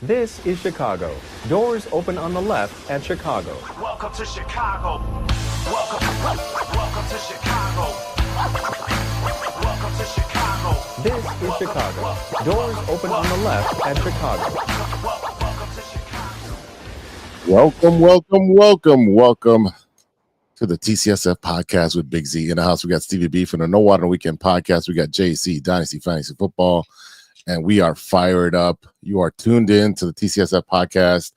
This is Chicago. Doors open on the left at Chicago. Welcome to Chicago. Welcome to Chicago. Welcome to Chicago. This is Chicago. Doors open on the left at Chicago. Welcome to Chicago. Welcome to the TCSF podcast with Big Z. In the house, we got Stevie B from the No Water Weekend podcast. We got JC, Dynasty Fantasy Football, and we are fired up. You are tuned in to the TCSF podcast,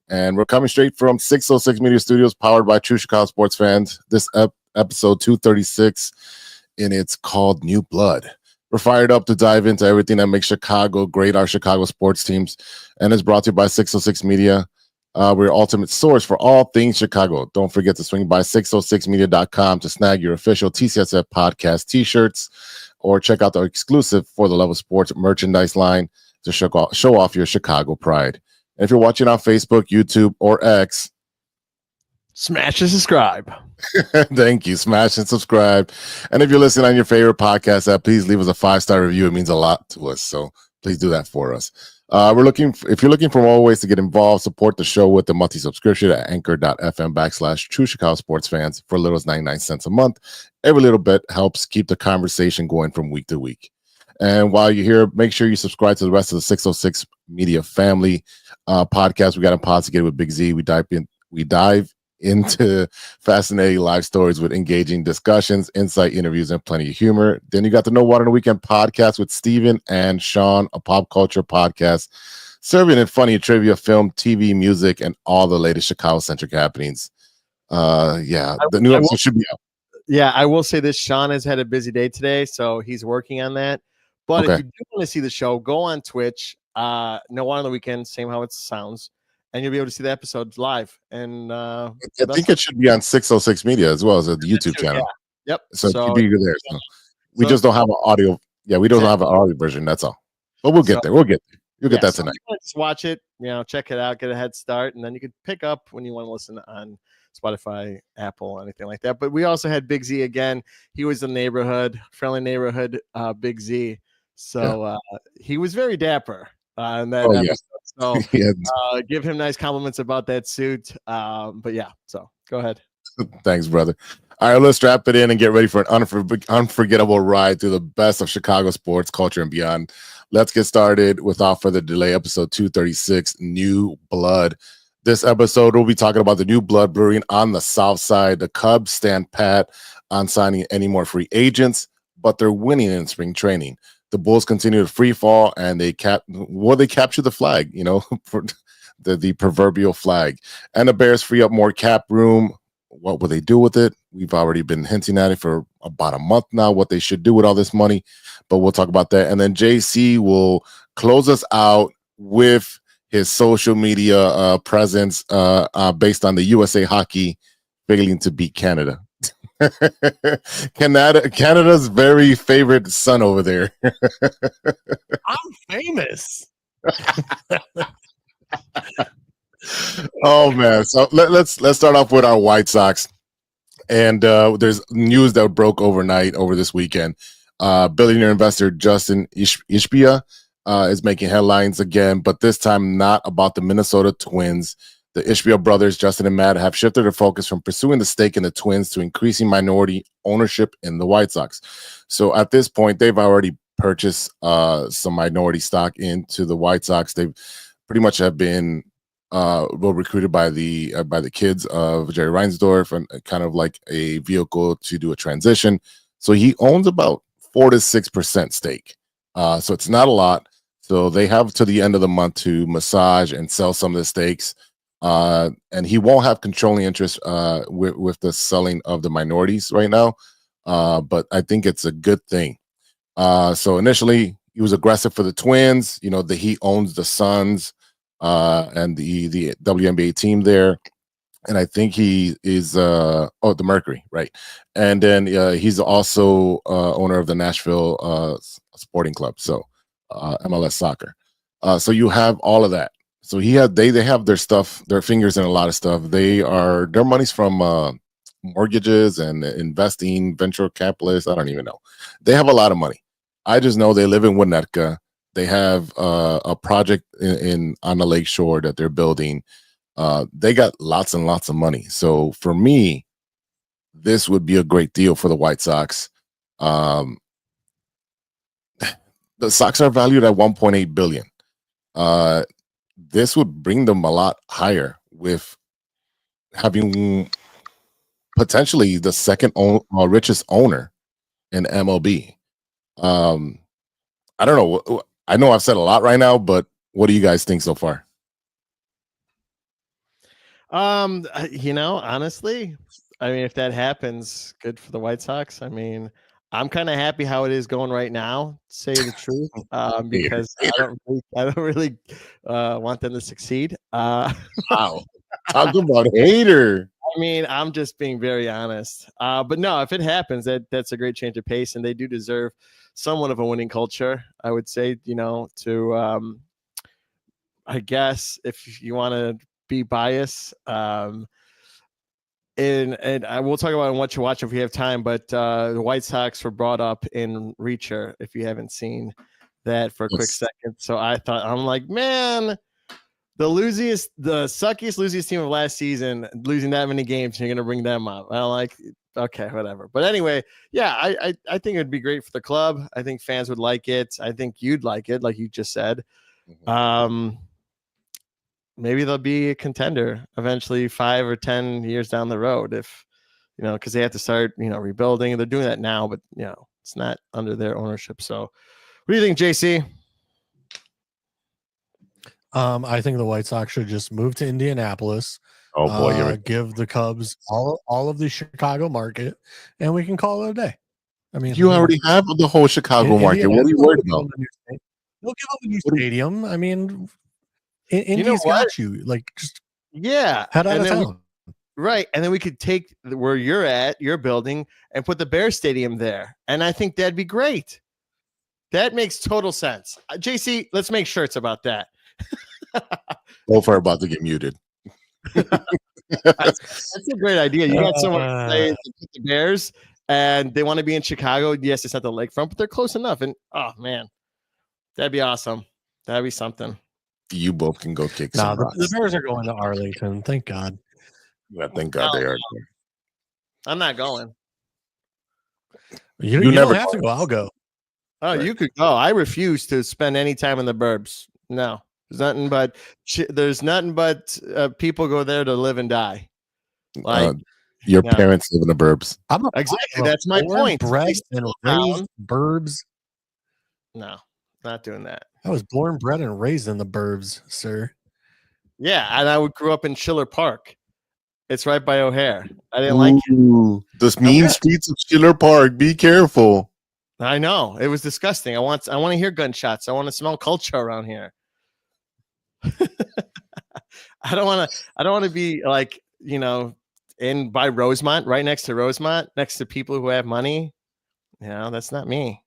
and we're coming straight from 606 Media Studios, powered by True Chicago Sports Fans. This episode 236, and it's called New Blood. We're fired up to dive into everything that makes Chicago great, our Chicago sports teams, and it's brought to you by 606 Media. We're your ultimate source for all things Chicago. Don't forget to swing by 606media.com to snag your official TCSF podcast t-shirts, or check out the exclusive For the Love of Sports merchandise line to show off your Chicago pride. And if you're watching on Facebook, YouTube, or X, smash and subscribe. thank you. Smash and subscribe. And if you're listening on your favorite podcast app, please leave us a 5-star review. It means a lot to us. So please do that for us. If you're looking for more ways to get involved, support the show with the monthly subscription at anchor.fm/True Chicago Sports Fans for as little as 99 cents a month. Every little bit helps keep the conversation going from week to week. And while you're here, make sure you subscribe to the rest of the 606 Media family podcast. We got Intoxicated with Big Z. We dive into fascinating live stories with engaging discussions, insight, interviews, and plenty of humor. Then you got the No Water on the Weekend podcast with Steven and Sean, a pop culture podcast serving in funny trivia, film, TV, music, and all the latest Chicago-centric happenings. The new episode should be out. Yeah, I will say this. Sean has had a busy day today, so he's working on that. But if you do want to see the show, go on Twitch. No Water on the Weekend, same how it sounds. And you'll be able to see the episodes live. And I think it should be on 606 Media as well as the YouTube channel. Yeah. Yep. So it should be there. So we just don't have an audio. Yeah, we don't have an audio version. That's all. But we'll get there. We'll get there. You'll get that tonight. Just watch it. Check it out. Get a head start, and then you can pick up when you want to listen on Spotify, Apple, anything like that. But we also had Big Z again. He was the friendly neighborhood Big Z. So he was very dapper in that episode. Yeah. So give him nice compliments about that suit. So go ahead. Thanks, brother. All right, let's strap it in and get ready for an unforgettable ride through the best of Chicago sports, culture, and beyond. Let's get started without further delay. Episode 236, New Blood. This episode, we'll be talking about the New Blood Brewing on the South Side. The Cubs stand pat on signing any more free agents, but they're winning in spring training. The Bulls continue to free fall, and they capture the flag, for the proverbial flag. And the Bears free up more cap room. What will they do with it? We've already been hinting at it for about a month now, what they should do with all this money, but we'll talk about that. And then JC will close us out with his social media presence based on the USA Hockey failing to beat Canada. Canada's very favorite son over there. I'm famous. Oh man! So let's start off with our White Sox, and there's news that broke overnight over this weekend. Billionaire investor Justin Ishbia is making headlines again, but this time not about the Minnesota Twins. The Ishbia brothers, Justin and Matt, have shifted their focus from pursuing the stake in the Twins to increasing minority ownership in the White Sox. So at this point, they've already purchased some minority stock into the White Sox. They pretty much have been recruited by the kids of Jerry Reinsdorf, and kind of like a vehicle to do a transition. So he owns about 4 to 6% stake. So it's not a lot. So they have to the end of the month to massage and sell some of the stakes. And he won't have controlling interest with the selling of the minorities right now. But I think it's a good thing. So initially he was aggressive for the Twins. He owns the Suns and the WNBA team there. And I think he is the Mercury, right? And then he's also owner of the Nashville Sporting Club, so MLS soccer. So you have all of that. So they have their stuff, their fingers in a lot of stuff. Their money's from mortgages and investing, venture capitalists. I don't even know. They have a lot of money. I just know they live in Winnetka. They have a project on the lake shore that they're building. They got lots and lots of money. So for me, this would be a great deal for the White Sox. The Sox are valued at 1.8 billion. This would bring them a lot higher with having potentially the second richest owner in MLB. I don't know. I know I've said a lot right now, but what do you guys think so far? Honestly, I mean, if that happens, good for the White Sox. I mean, I'm kind of happy how it is going right now, to say the truth, because I don't really want them to succeed. Wow. Talk about hater. I mean, I'm just being very honest. But no, if it happens, that's a great change of pace, and they do deserve somewhat of a winning culture, I would say, to I guess if you want to be biased, and I will talk about what you watch if we have time, but the White Sox were brought up in Reacher, if you haven't seen that for a quick second. So I'm like, man, the suckiest, losiest team of last season, losing that many games, you're gonna bring them up. I'm like, okay, whatever. But anyway, yeah, I think it'd be great for the club. I think fans would like it. I think you'd like it, like you just said. Maybe they'll be a contender eventually 5 or 10 years down the road, if because they have to start rebuilding. They're doing that now, but it's not under their ownership. So what do you think, JC? I think the White Sox should just move to Indianapolis. Oh boy, give the Cubs all of the Chicago market, and we can call it a day. I mean, you already have the whole Chicago market. What are you worried about? They'll give them a new stadium. I mean, Indy's got you. Like, just head out of town. Right. And then we could take where you're at, your building, and put the Bear Stadium there. And I think that'd be great. That makes total sense. JC, let's make shirts about that. Both are about to get muted. That's a great idea. You got someone to play the Bears, and they want to be in Chicago. Yes, it's not the lakefront, but they're close enough. And oh man, that'd be awesome. That'd be something. You both can go kick some rocks. The Bears are going to Arlington. Thank God. Yeah, thank God they are. I'm not going. You never have to go. I'll go. Oh, right. You could go. I refuse to spend any time in the burbs. No, there's nothing but people go there to live and die. Like your parents live in the burbs. Exactly. That's my point. Bred and raised burbs. No, not doing that. I was born, bred, and raised in the burbs, sir. Yeah, and I grew up in Schiller Park. It's right by O'Hare. I didn't like it. Those mean streets of Schiller Park. Be careful. I know. It was disgusting. I want to hear gunshots. I want to smell culture around here. I don't want to be like, in by Rosemont, right next to Rosemont, next to people who have money. That's not me.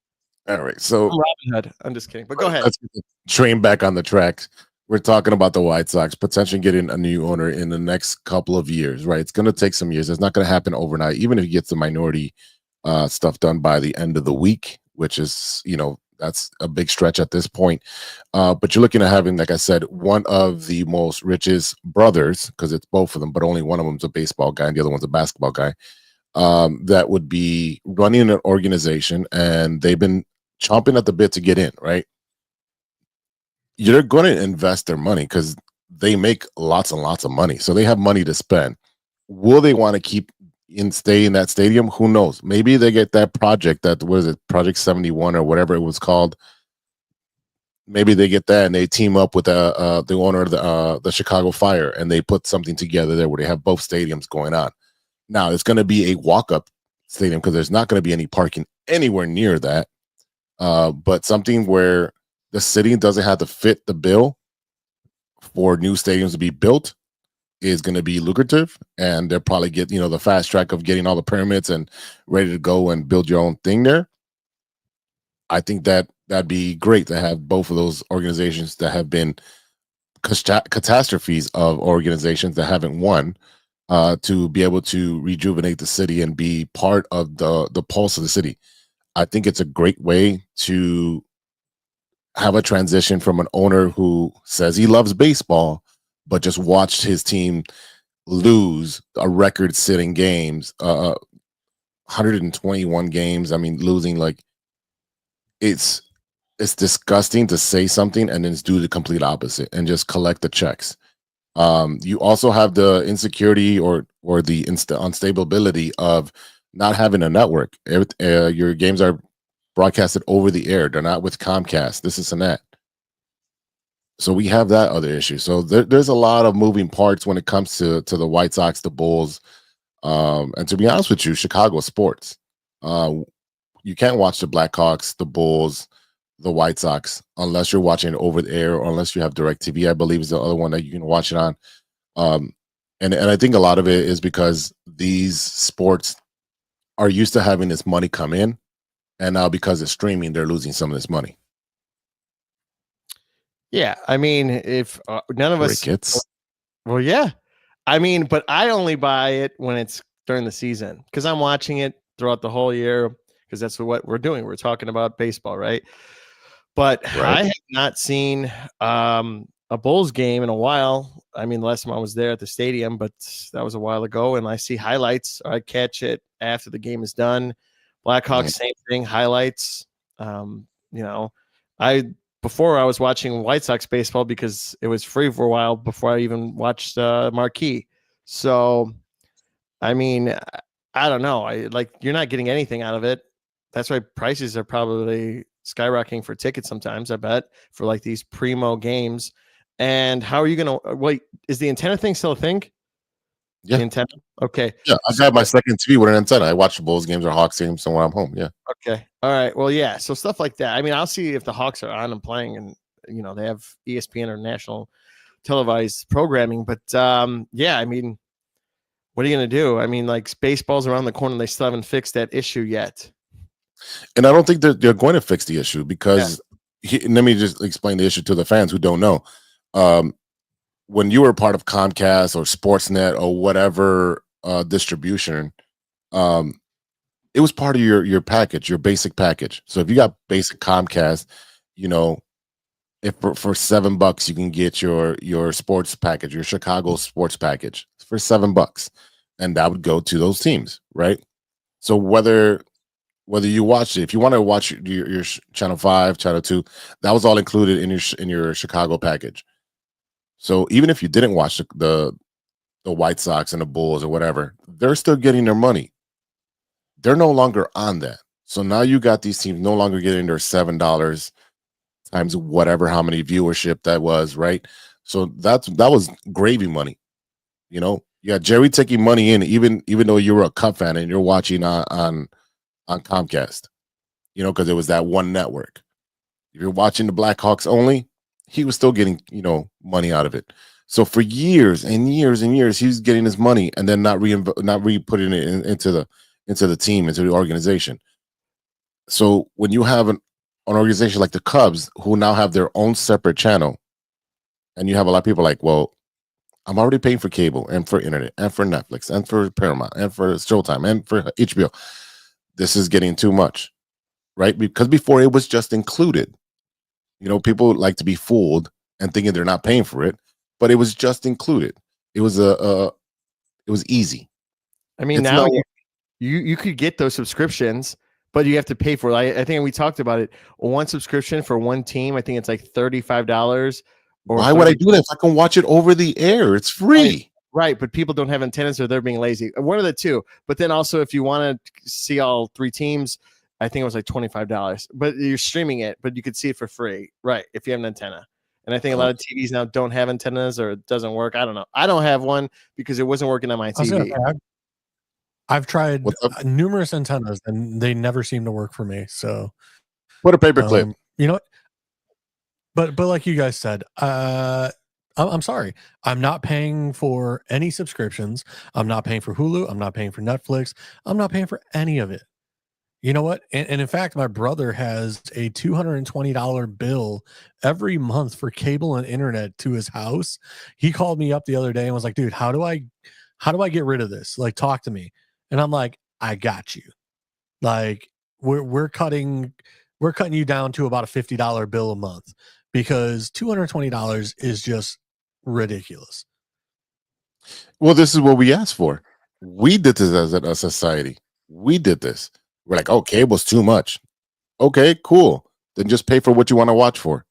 All right. So I'm Robin Hood. I'm just kidding. But go ahead. Let's get the train back on the tracks. We're talking about the White Sox potentially getting a new owner in the next couple of years, right? It's going to take some years. It's not going to happen overnight, even if he gets the minority stuff done by the end of the week, which is, that's a big stretch at this point. But you're looking at having, like I said, one of the most richest brothers, because it's both of them, but only one of them's a baseball guy and the other one's a basketball guy, that would be running an organization, and they've been chomping at the bit to get in, right? You're going to invest their money because they make lots and lots of money. So they have money to spend. Will they want to stay in that stadium? Who knows? Maybe they get that project, Project 71 or whatever it was called. Maybe they get that and they team up with the owner of the Chicago Fire, and they put something together there where they have both stadiums going on. Now, it's going to be a walk-up stadium because there's not going to be any parking anywhere near that. But something where the city doesn't have to fit the bill for new stadiums to be built is going to be lucrative, and they'll probably get the fast track of getting all the permits and ready to go and build your own thing there. I think that'd be great to have both of those organizations that have been catastrophes of organizations that haven't won, to be able to rejuvenate the city and be part of the pulse of the city. I think it's a great way to have a transition from an owner who says he loves baseball, but just watched his team lose a record-setting games, 121 games. I mean, losing like it's disgusting to say something and then do the complete opposite and just collect the checks. You also have the insecurity or the unstability of not having a network. Your games are broadcasted over the air. They're not with Comcast. This and that. So we have that other issue. So there's a lot of moving parts when it comes to the White Sox, the Bulls, and to be honest with you, Chicago sports. You can't watch the Blackhawks, the Bulls, the White Sox unless you're watching it over the air, or unless you have DirecTV, I believe is the other one that you can watch it on. And I think a lot of it is because these sports are used to having this money come in, and now because of streaming, they're losing some of this money. Yeah, I mean, if none of us, Crickets. well, yeah, I mean, but I only buy it when it's during the season because I'm watching it throughout the whole year because that's what we're doing. We're talking about baseball, right? But I have not seen a Bulls game in a while. I mean, the last time I was there at the stadium, but that was a while ago. And I see highlights. I catch it after the game is done. Blackhawks, same thing, highlights. Before I was watching White Sox baseball because it was free for a while before I even watched Marquee. So, I mean, I don't know. You're not getting anything out of it. That's why prices are probably skyrocketing for tickets sometimes, I bet, for like these primo games. And how are you going to wait? Is the antenna thing still a thing? Yeah. The antenna? Okay. Yeah, I got my second TV with an antenna. I watch the Bulls games or Hawks games somewhere I'm home. Yeah. Okay. All right. Well, yeah. So stuff like that. I mean, I'll see if the Hawks are on and playing, and they have ESPN or national televised programming. But yeah, I mean, what are you going to do? I mean, like baseball's around the corner. They still haven't fixed that issue yet. And I don't think they're going to fix the issue because let me just explain the issue to the fans who don't know. When you were part of Comcast or Sportsnet or whatever distribution, it was part of your package, your basic package. So if you got basic Comcast, if for $7 you can get your sports package, your Chicago sports package for $7, and that would go to those teams, right? So whether you watched it, if you want to watch your Channel 5, Channel 2, that was all included in your Chicago package. So even if you didn't watch the White Sox and the Bulls or whatever, they're still getting their money. They're no longer on that. So now you got these teams no longer getting their $7 times whatever, how many viewership that was, right? So that was gravy money. You got Jerry taking money in, even though you were a Cub fan and you're watching on Comcast, because it was that one network. If you're watching the Blackhawks only, he was still getting, money out of it. So for years and years and years, he was getting his money and then not re-putting it into the team, into the organization. So when you have an organization like the Cubs, who now have their own separate channel, and you have a lot of people like, well, I'm already paying for cable and for internet and for Netflix and for Paramount and for Showtime and for HBO. This is getting too much, right? Because before it was just included. People like to be fooled and thinking they're not paying for it, but it was just included. It was it was easy. I mean, now you could get those subscriptions, but you have to pay for it. I think we talked about it. One subscription for one team, I think it's like $35. Why would I do that if I can watch it over the air? It's free. Right, but people don't have antennas or they're being lazy. One of the two. But then also, if you want to see all three teams, I think it was like $25. But you're streaming it, but you could see it for free, right, if you have an antenna. And I think a lot of TVs now don't have antennas or it doesn't work. I don't know. I don't have one because it wasn't working on my TV. I've tried numerous antennas and they never seem to work for me. So put a paperclip. But like you guys said, I'm sorry. I'm not paying for any subscriptions. I'm not paying for Hulu. I'm not paying for Netflix. I'm not paying for any of it. You know what? And in fact, my brother has a $220 bill every month for cable and internet to his house. He called me up the other day and was like, dude, how do I get rid of this? Like, talk to me. And I'm like, I got you. Like, we're cutting we're cutting you down to about a $50 bill a month because $220 is just ridiculous. Well, this is what we asked for. We did this as a society. We did this. We're like, oh, cable's too much. Okay, cool. Then just pay for what you want to watch for.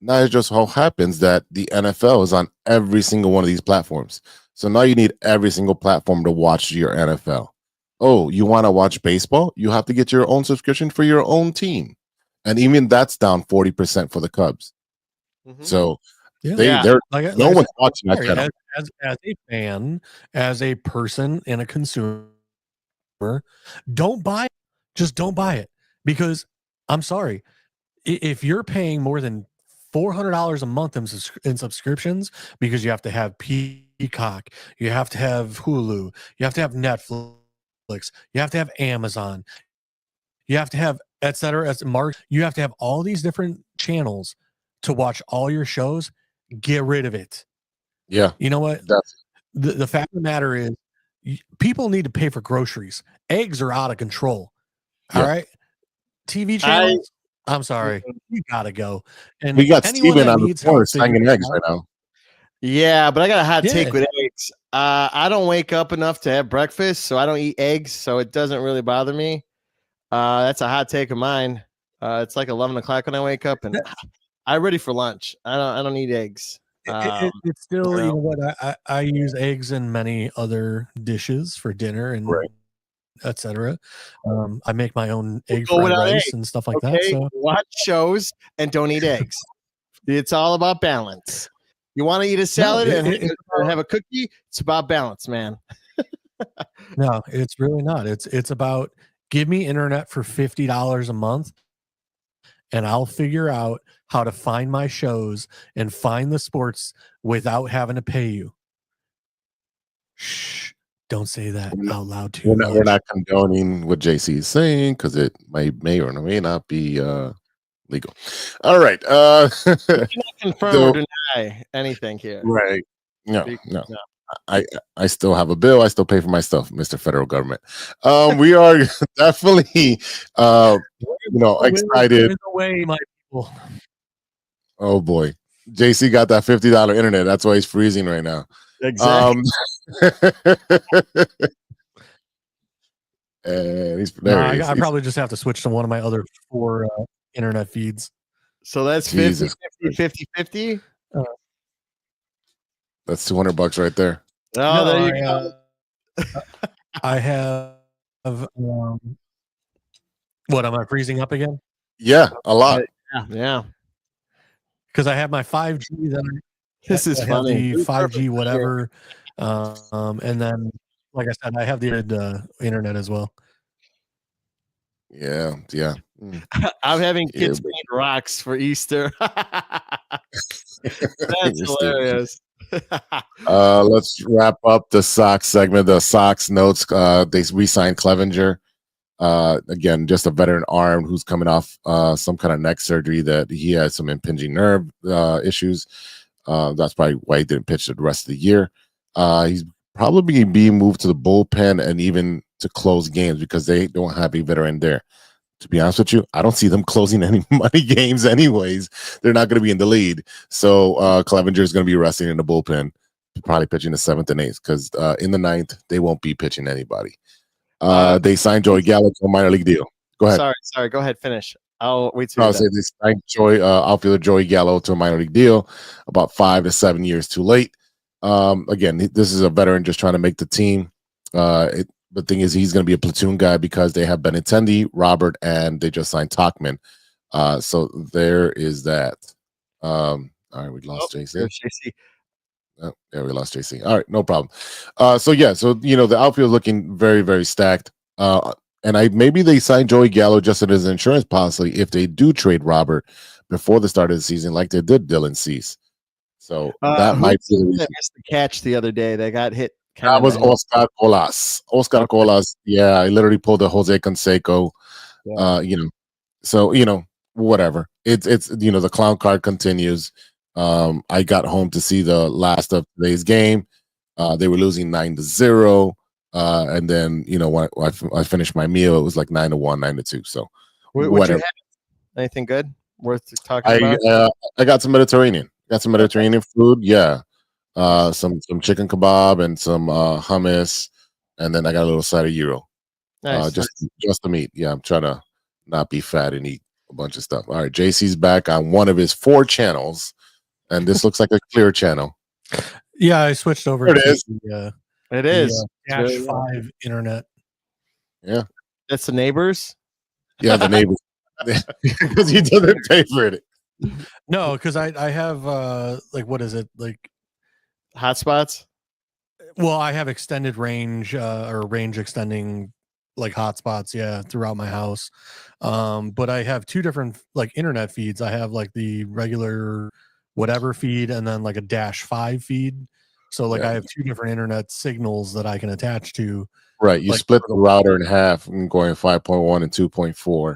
Now it just so happens that the NFL is on every single one of these platforms. So now you need every single platform to watch your NFL. Oh, you want to watch baseball? You have to get your own subscription for your own team. And even that's down 40% for the Cubs. Mhm. So Yeah. they're Like no I one's said, watching that sorry, channel. as a fan, as a person and a consumer, don't buy it. Just don't buy it. Because I'm sorry, if you're paying more than $400 a month in subscriptions because you have to have Peacock, you have to have Hulu, you have to have Netflix, you have to have Amazon, you have to have et cetera, as Mark, you have to have all these different channels to watch all your shows. Get rid of it. Yeah. You know what? That's The fact of the matter is, people need to pay for groceries. Eggs are out of control. All Yeah. right. TV channels, I'm sorry, you gotta go. And we got anyone Steven that on the needs corner help figuring slanging it eggs out- right now. Yeah, but I got a hot Yeah. take with eggs. I don't wake up enough to have breakfast, so I don't eat eggs, so it doesn't really bother me. That's a hot take of mine. It's like 11 o'clock when I wake up, and I'm ready for lunch. I don't eat eggs. it's still, you you know. know what? I use eggs in many other dishes for dinner and Right. etc. I make my own egg go fried without rice eggs, and stuff like that. Okay, So watch shows and don't eat eggs. It's all about balance. You want to eat a salad and have a cookie? It's about balance, man. no, it's really not. It's about give me internet for $50 a month, and I'll figure out how to find my shows and find the sports without having to pay you. Shh! Don't say that out loud too much. We're not condoning what JC is saying because it may or may not be legal. All right. You cannot confirm So- or deny anything here. Right. No, Be- no. no. I still have a bill. I still pay for my stuff, Mr. Federal Government. We are definitely excited. Away, my people. Oh boy. JC got that $50 internet. That's why he's freezing right now. Exactly. And he's No, there. he is. I probably just have to switch to one of my other 4 internet feeds. So that's 50, Jesus 50, 50, 50. That's $200 right there. Oh, No, there you go. I have what am I freezing up again? Yeah, a lot. Yeah. Because I have my 5G that This is I have funny. the 5G whatever, and then like I said, I have the internet as well. Yeah. Mm. I'm having Yeah, kids but- paint rocks for Easter. That's You're stupid. hilarious. Let's wrap up the Sox segment. The Sox notes. They re-signed Clevenger. Again, just a veteran arm who's coming off some kind of neck surgery that he had some impinging nerve issues. That's probably why he didn't pitch the rest of the year. He's probably being moved to the bullpen and even to close games because they don't have a veteran there. To be honest with you, I don't see them closing any money games anyways. They're not going to be in the lead. So Clevenger is going to be resting in the bullpen, probably pitching the 7th and 8th because in the 9th, they won't be pitching anybody. They signed Joey Gallo to a minor league deal. Go ahead. Sorry. Go ahead. Finish. I'll wait till No, you're say done. they signed outfielder Joey Gallo to a minor league deal about 5 to 7 years too late. Again, this is a veteran just trying to make the team. The thing is, he's going to be a platoon guy because they have Benintendi, Robert, and they just signed Tachman. So there is that. All right, we lost JC. There's JC. Oh, yeah, we lost JC. All right, no problem. So the outfield looking very, very stacked. And maybe they signed Joey Gallo just as an insurance policy if they do trade Robert before the start of the season, like they did Dylan Cease. So that Who might be the that reason. missed the catch the other day. They got hit. That was kinda- Oscar Colas. Oscar Colas. Yeah, I literally pulled a Jose Canseco. Yeah. So whatever. It's the clown card continues. I got home to see the last of today's game. They were losing 9-0. And then when I finished my meal, it was like 9-1, 9-2. So What you whatever. have Anything good worth talking I about? I got some Mediterranean. Got some Mediterranean food. Yeah. Some chicken kebab and some hummus, and then I got a little side of gyro. Nice. Just the meat. Yeah, I'm trying to not be fat and eat a bunch of stuff. All right, JC's back on one of his 4 channels, and this looks like a clear channel. Yeah, I switched over There it to is. It is. Dash 5 internet. Yeah, That's the neighbors. yeah, the neighbors because he doesn't pay for it. No, because I have like, what is it, like, Hotspots. well, I have extended range or range extending like hotspots, yeah, throughout my house. But I have 2 different like internet feeds. I have like the regular whatever feed and then like a dash 5 feed. So like Yeah. I have 2 different internet signals that I can attach to. Right, you Like, split the router in half and going 5.1 and 2.4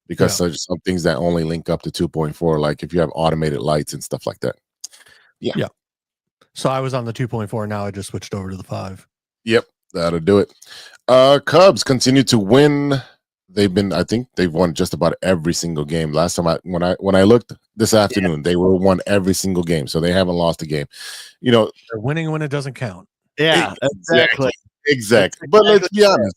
because there's some things that only link up to 2.4, like if you have automated lights and stuff like that. Yeah. So I was on the 2.4. Now I just switched over to the 5. Yep, that'll do it. Cubs continue to win. I think they've won just about every single game. Last time when I looked this afternoon, they won every single game, so they haven't lost a game. You know, They're winning when it doesn't count. Yeah, exactly. Exactly. But let's be honest.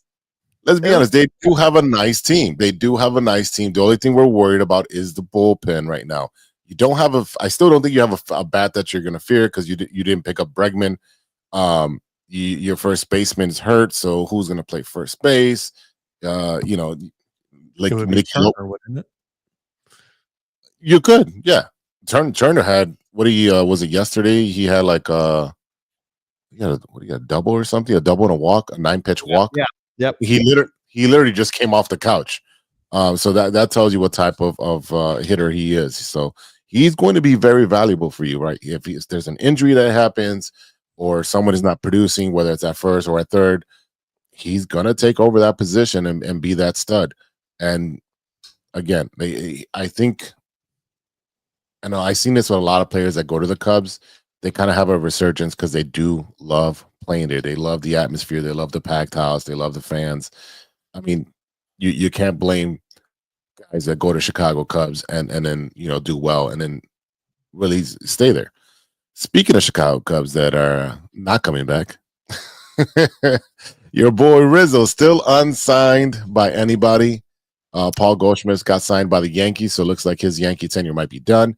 Let's be honest. They do have a nice team. The only thing we're worried about is the bullpen right now. You don't have I still don't think you have a bat that you're going to fear because you didn't pick up Bregman. Your first baseman's hurt, so who's going to play first base? Like It would be Turner, wouldn't it? You could, yeah. Turner had was it yesterday? He had like he got a double or something, a double and a walk, a 9-pitch walk. Yeah. Yep. He literally just came off the couch. So that tells you what type of hitter he is. So he's going to be very valuable for you, right? If there's an injury that happens or someone is not producing, whether it's at first or at third, he's gonna take over that position and be that stud. And again, I think, I know I've seen this with a lot of players that go to the Cubs. They kind of have a resurgence because they do love playing there. They love the atmosphere. They love the packed house. They love the fans. I mean, you can't blame guys that go to Chicago Cubs and then do well and then really stay there. Speaking of Chicago Cubs that are not coming back, your boy Rizzo still unsigned by anybody. Paul Goldschmidt got signed by the Yankees, so it looks like his Yankee tenure might be done.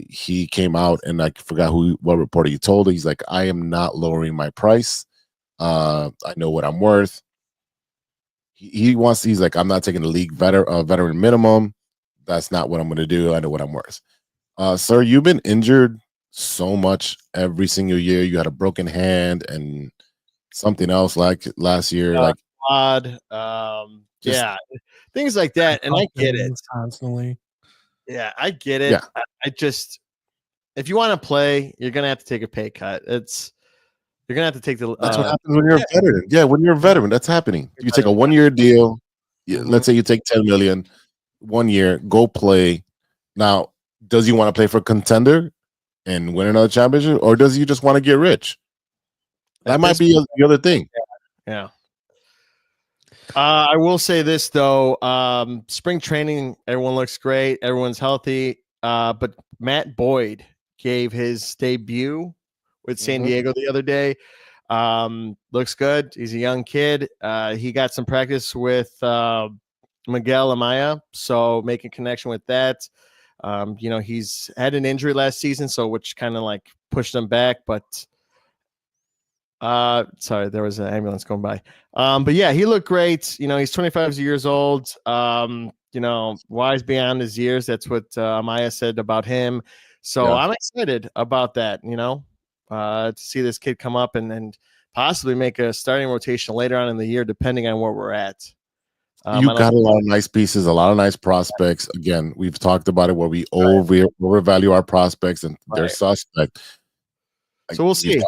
He came out and I forgot what reporter he told. He's like, I am not lowering my price. I know what I'm worth. He's like, I'm not taking the league veteran minimum. That's not what I'm going to do. I know what I'm worth. Sir, you've been injured so much every single year. You had a broken hand and something else like last year, like odd. Yeah, things like that. And I get it constantly. Yeah, I get it. Yeah. I just, if you want to play, you're gonna have to take a pay cut. You're gonna have to take the. That's what happens when you're a veteran. Yeah, when you're a veteran, that's happening. You take a 1-year deal. Let's say you take $10 million, 1 year, go play. Now, does he want to play for a contender and win another championship, or does he just want to get rich? That might be the other thing. Yeah. I will say this though, spring training, everyone looks great, everyone's healthy. But Matt Boyd gave his debut with San Diego the other day. Looks good. He's a young kid. He got some practice with Miguel Amaya, so making connection with that. He's had an injury last season, so which kind of like pushed him back, but sorry, there was an ambulance going by. But yeah, he looked great. He's 25 years old. Wise beyond his years. That's what Amaya said about him. So I'm excited about that, to see this kid come up and possibly make a starting rotation later on in the year, depending on where we're at. You got a lot of nice pieces, a lot of nice prospects. Again, we've talked about it where we overvalue our prospects and their suspect. So we'll see.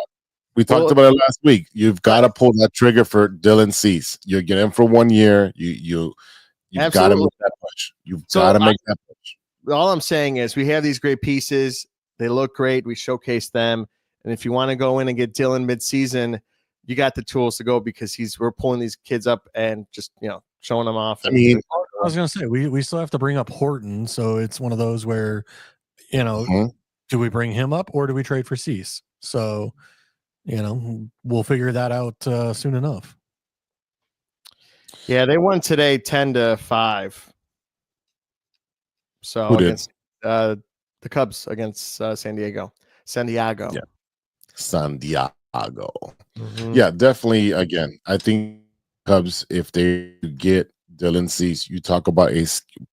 We talked about it last week. You've got to pull that trigger for Dylan Cease. You're getting him for 1 year. You've got to make that push. You've got to make that push. All I'm saying is we have these great pieces. They look great. We showcase them. And if you want to go in and get Dylan midseason, you got the tools to go because we're pulling these kids up and just, showing them off. I mean, I was gonna say we still have to bring up Horton, so it's one of those where, you know, Mhm. do we bring him up or do we trade for Cease? So, we'll figure that out soon enough. Yeah, they won today 10-5. So Who did? against the Cubs against San Diego. Yeah. San Diego. Mhm. Yeah, definitely. Again, I think Cubs, if they get Dylan Cease, you talk about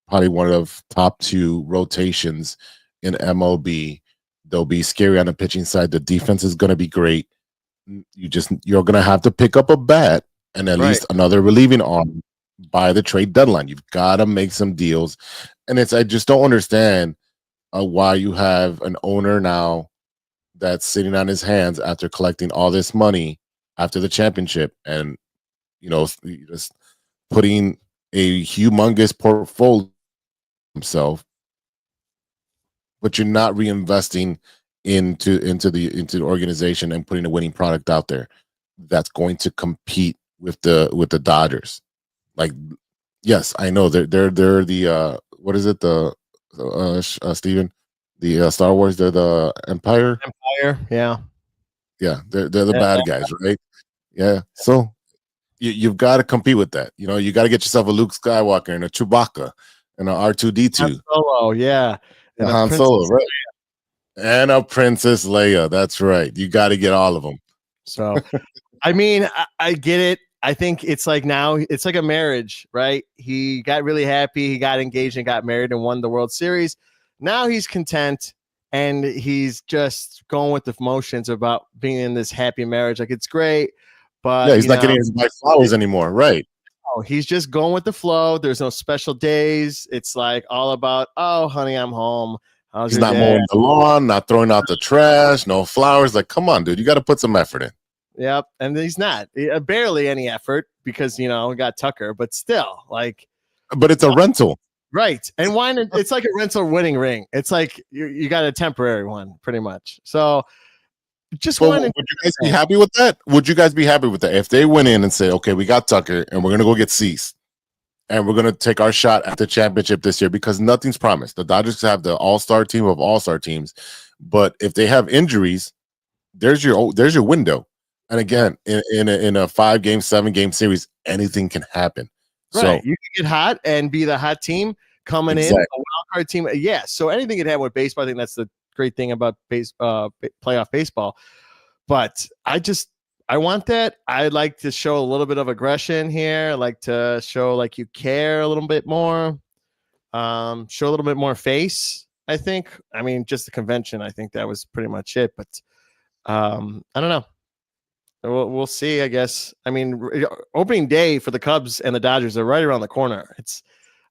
probably one of top 2 rotations in MLB. They'll be scary on the pitching side. The defense is going to be great. You're going to have to pick up a bat and at Right. least another relieving arm by the trade deadline. You've got to make some deals, and I just don't understand why you have an owner now that's sitting on his hands after collecting all this money after the championship, and just putting a humongous portfolio himself, but you're not reinvesting into the organization and putting a winning product out there that's going to compete with the Dodgers. Like, yes, I know they're the what is it, the Steven, the Star Wars, they're the Empire. Yeah. Yeah, they're the Yeah. bad guys, right? Yeah, so you've got to compete with that. You got to get yourself a Luke Skywalker and a Chewbacca and an R2D2. Han Solo, yeah. And a Han Princess Solo, right? And a Princess Leia. That's right. You got to get all of them. So, I mean, I get it. I think it's like now it's like a marriage, right? He got really happy. He got engaged and got married and won the World Series. Now he's content and he's just going with the motions about being in this happy marriage. Like, it's great, but Yeah, he's not getting his white flowers anymore, right? He's just going with the flow. There's no special days. It's like all about, oh, honey, I'm home. How's He's your not day? mowing the lawn, not throwing out the trash, no flowers. Like, come on, dude, you got to put some effort in. Yep, and he's not barely any effort because we got Tucker, but still, like, But it's a rental. right? And why? It's like a rental wedding ring. It's like you got a temporary one, pretty much. So, just Well, wanted. would you guys be happy with that? Would you guys be happy with that if they went in and said, "Okay, we got Tucker, and we're gonna go get Cease, and we're gonna take our shot at the championship this year because nothing's promised." The Dodgers have the all-star team of all-star teams, but if they have injuries, there's your window. And again, in a 5-game, 7-game series, anything can happen. Right, So you can get hot and be the hot team coming in, a wild card team. Yeah, so anything can happen with baseball. I think that's the great thing about playoff baseball. But I want that. I'd like to show a little bit of aggression here. I'd like to show like you care a little bit more. Show a little bit more face. I think. I mean, just the convention. I think that was pretty much it. But I don't know. We'll see, I guess. I mean, opening day for the Cubs and the Dodgers are right around the corner. It's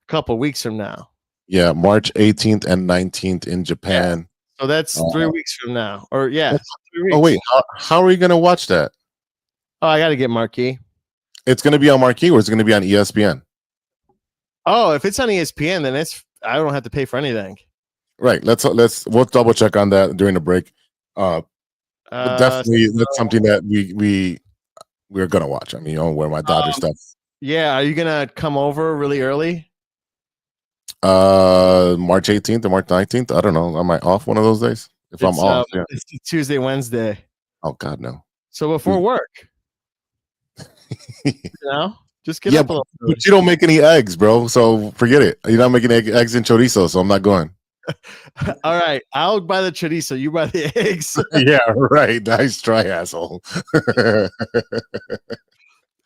a couple weeks from now. yeah, March 18th and 19th in Japan. So that's 3 weeks from now. Or 3 weeks. Oh wait, how are you gonna watch that? Oh, I got to get Marquee. It's gonna be on Marquee or it's gonna be on ESPN. Oh, if it's on ESPN, then I don't have to pay for anything. Right. We'll double check on that during the break. But definitely, that's something that we're gonna watch. I mean, wear my Dodger stuff. Yeah, are you gonna come over really early? March 18th or March 19th. I don't know. Am I off one of those days? If I'm off, yeah. It's Tuesday, Wednesday. Oh God, no. So before work, just get Yeah, up a little. but you don't make any eggs, bro. So forget it. You're not making eggs and chorizo, so I'm not going. All right, I'll buy the chorizo. You buy the eggs. Yeah, right. Nice try, asshole.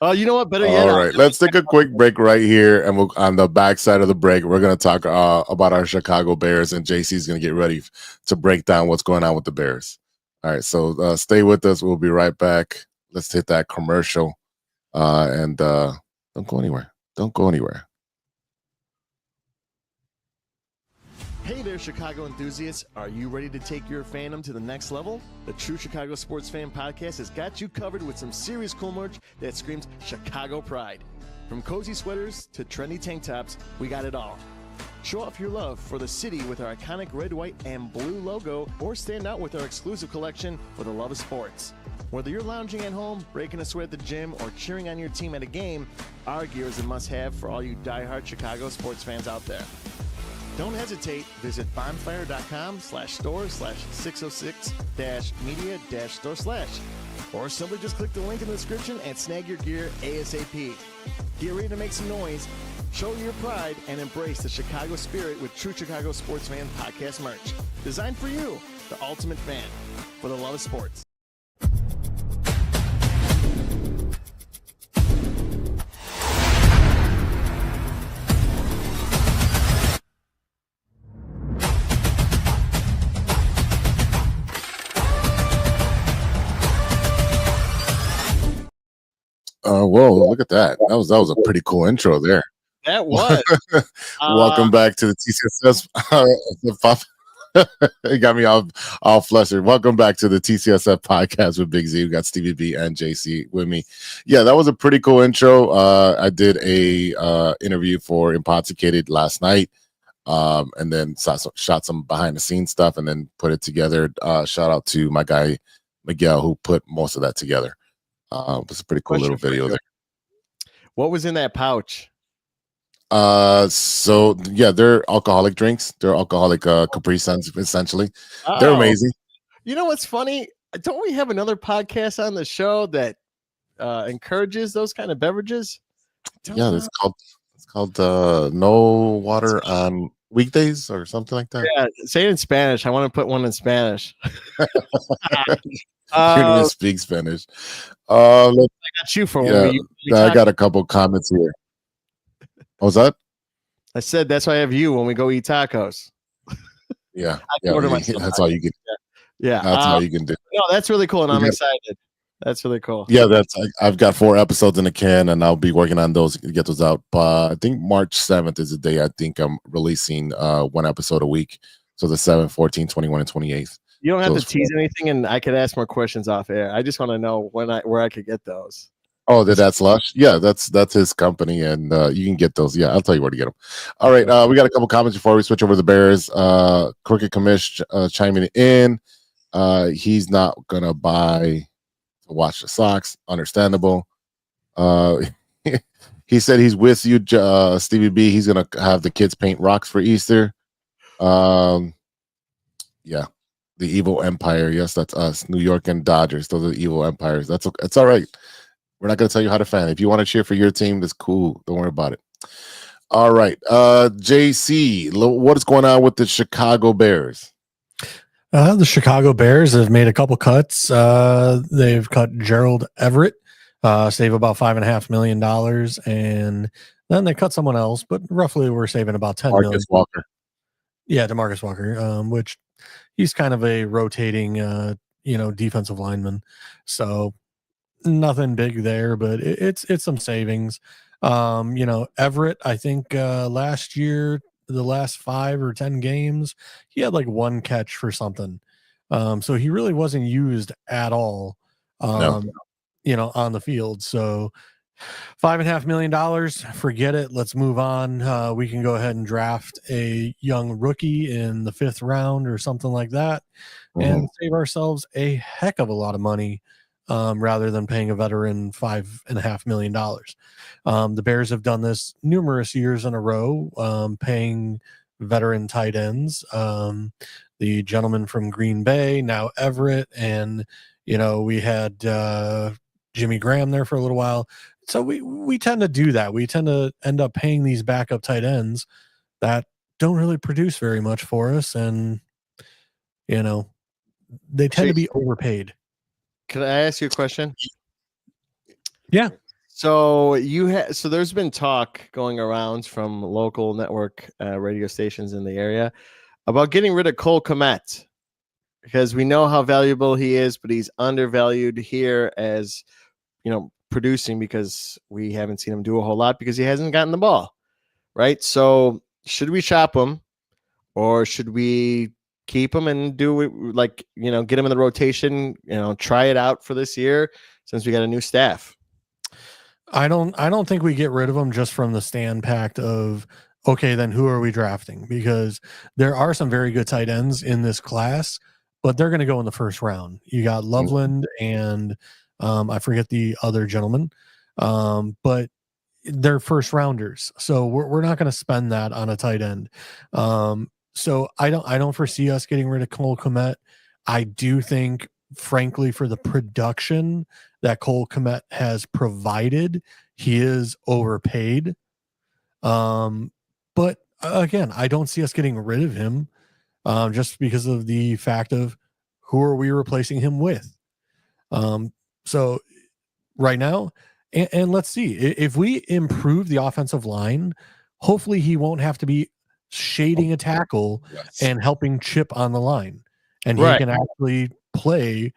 Oh, you know what? Better yet. All right, let's take a quick break right here, and on the back side of the break, we're going to talk about our Chicago Bears, and JC's going to get ready to break down what's going on with the Bears. All right, so stay with us. We'll be right back. Let's hit that commercial, and don't go anywhere. Don't go anywhere. Hey there, Chicago enthusiasts. Are you ready to take your fandom to the next level? The True Chicago Sports Fan Podcast has got you covered with some serious cool merch that screams Chicago pride. From cozy sweaters to trendy tank tops, we got it all. Show off your love for the city with our iconic red, white, and blue logo, or stand out with our exclusive collection for the love of sports. Whether you're lounging at home, breaking a sweat at the gym, or cheering on your team at a game, our gear is a must-have for all you diehard Chicago sports fans out there. Don't hesitate. Visit bonfire.com/store/606-media-store/. Or simply just click the link in the description and snag your gear ASAP. Get ready to make some noise, show your pride, and embrace the Chicago spirit with True Chicago Sports Fan podcast merch. Designed for you, the ultimate fan, for the love of sports. Whoa, look at that. That was a pretty cool intro there. That was. Welcome back to the TCSS. It got me all flustered. Welcome back to the TCSF podcast with Big Z. We got Stevie B and JC with me. Yeah, that was a pretty cool intro. I did a interview for Intoxicated last night, and then shot some behind the scenes stuff and then put it together. Shout out to my guy Miguel who put most of that together. It was a pretty cool little video there. What was in that pouch? So yeah, they're alcoholic drinks. They're alcoholic Capri Suns, essentially. Uh-oh. They're amazing. You know what's funny? Don't we have another podcast on the show that encourages those kind of beverages? Yeah, it's called No Water on Weekdays or something like that. Yeah, say it in Spanish. I want to put one in Spanish. You don't even speak Spanish. I got you for yeah, one. I got a couple comments here. What was that? I said that's why I have you when we go eat tacos. Yeah, order that's all you can. Yeah, that's all you can do. No, that's really cool, and I'm excited. That's really cool. Yeah, I've got 4 episodes in the can, and I'll be working on those to get those out. But I think March 7th is the day I think I'm releasing 1 episode a week. So the 7th, 14th, 21, and 28th. You don't have to tease anything, and I could ask more questions off air. I just want to know where I could get those. Oh, that's Lush. Yeah, that's his company, and you can get those. Yeah, I'll tell you where to get them. All right, we got a couple comments before we switch over to the Bears. Crooked Commish chiming in. He's not gonna buy to watch the Sox. Understandable. He said he's with you, Stevie B. He's gonna have the kids paint rocks for Easter. Yeah. The evil empire. Yes, that's us. New York and Dodgers. Those are the evil empires. That's all right. We're not going to tell you how to fan. If you want to cheer for your team, that's cool. Don't worry about it. All right. JC, what is going on with the Chicago Bears? The Chicago Bears have made a couple cuts. They've cut Gerald Everett, save about $5.5 million. And then they cut someone else, but roughly we're saving about $10 million. Marcus Walker. Yeah, DeMarcus Walker, which he's kind of a rotating, defensive lineman. So nothing big there, but it's some savings. Everett, I think last year, the last 5 or 10 games, he had like 1 catch for something. So he really wasn't used at all, on the field. So $5.5 million, forget it. Let's move on. We can go ahead and draft a young rookie in the 5th round or something like that, and save ourselves a heck of a lot of money, rather than paying a veteran $5.5 million. The Bears have done this numerous years in a row, paying veteran tight ends. The gentleman from Green Bay, now Everett, and we had Jimmy Graham there for a little while. So we tend to do that. We tend to end up paying these backup tight ends that don't really produce very much for us, and they tend to be overpaid. Can I ask you a question? Yeah. So there's been talk going around from local network radio stations in the area about getting rid of Cole Kmet, because we know how valuable he is, but he's undervalued here as producing, because we haven't seen him do a whole lot because he hasn't gotten the ball, right? So should we shop him, or should we keep him and do get him in the rotation, try it out for this year since we got a new staff? I don't think we get rid of him just from the standpoint of, okay, then who are we drafting? Because there are some very good tight ends in this class, but they're going to go in the first round. You got Loveland and I forget the other gentleman, but they're first rounders. So we're not going to spend that on a tight end. So I don't foresee us getting rid of Cole Kmet. I do think, frankly, for the production that Cole Kmet has provided, he is overpaid. But again, I don't see us getting rid of him just because of the fact of who are we replacing him with. So right now, and let's see if we improve the offensive line, hopefully he won't have to be shading a tackle and helping chip on the line, and he can actually play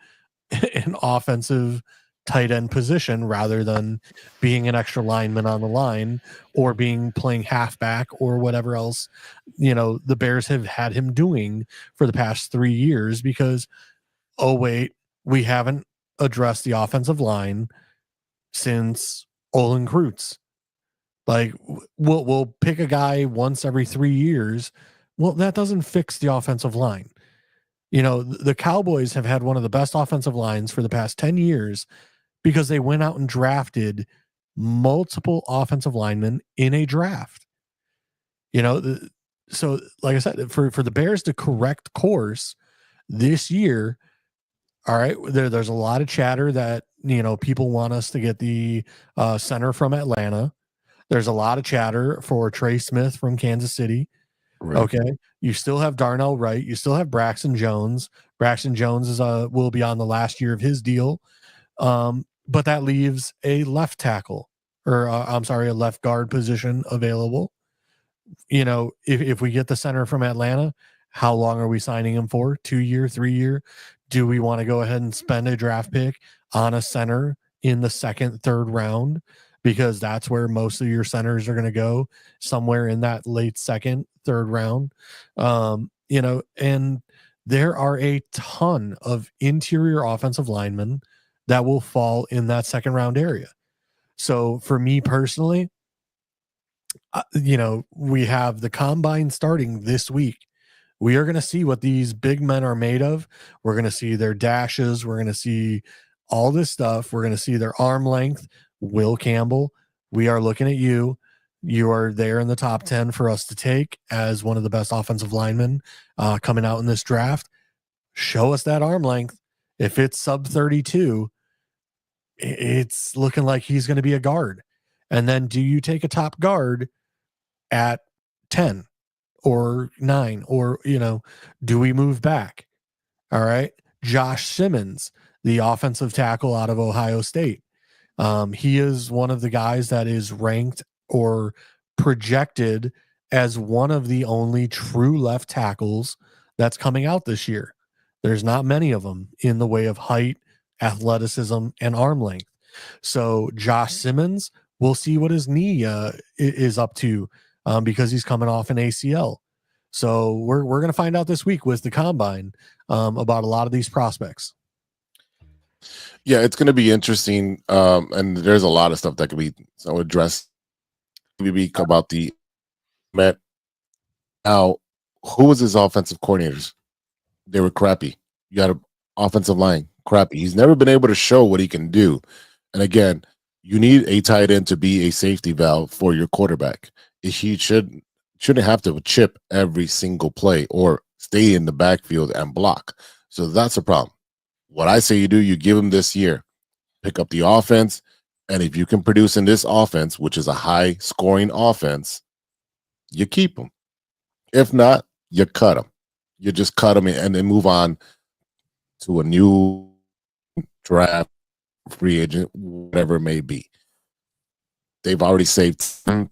an offensive tight end position rather than being an extra lineman on the line or playing halfback or whatever else, the Bears have had him doing for the past 3 years because, oh wait, we haven't addressed the offensive line since Olin Kreutz. Like we'll pick a guy once every 3 years. Well, that doesn't fix the offensive line. The Cowboys have had one of the best offensive lines for the past 10 years because they went out and drafted multiple offensive linemen in a draft. So like I said, for the Bears to correct course this year, all right, there's a lot of chatter that, people want us to get the center from Atlanta. There's a lot of chatter for Trey Smith from Kansas City. Right. Okay. You still have Darnell Wright. You still have Braxton Jones. Braxton Jones will be on the last year of his deal. But that leaves a left tackle a left guard position available. If we get the center from Atlanta, how long are we signing him for? 2 year, 3 year? Do we want to go ahead and spend a draft pick on a center in the second, third round? Because that's where most of your centers are going to go, somewhere in that late second, third round. And there are a ton of interior offensive linemen that will fall in that second round area. So for me personally, we have the combine starting this week. We are going to see what these big men are made of. We're going to see their dashes. We're going to see all this stuff. We're going to see their arm length. Will Campbell, we are looking at you. You are there in the top 10 for us to take as one of the best offensive linemen coming out in this draft. Show us that arm length. If it's sub 32, it's looking like he's going to be a guard. And then do you take a top guard at 10 or 9 or, do we move back? All right. Josh Simmons, the offensive tackle out of Ohio State. He is one of the guys that is ranked or projected as one of the only true left tackles that's coming out this year. There's not many of them in the way of height, athleticism, and arm length. So Josh Simmons, we'll see what his knee is up to because he's coming off an ACL. So we're going to find out this week with the combine about a lot of these prospects. Yeah, it's going to be interesting, and there's a lot of stuff that could be addressed. Maybe about the Met. Now, who was his offensive coordinators? They were crappy. You got an offensive line, crappy. He's never been able to show what he can do. And again, you need a tight end to be a safety valve for your quarterback. He shouldn't have to chip every single play or stay in the backfield and block. So that's a problem. What I say you do, you give him this year, pick up the offense, and if you can produce in this offense, which is a high-scoring offense, you keep him. If not, you cut him. You just cut him and then move on to a new draft, free agent, whatever it may be. They've already saved 10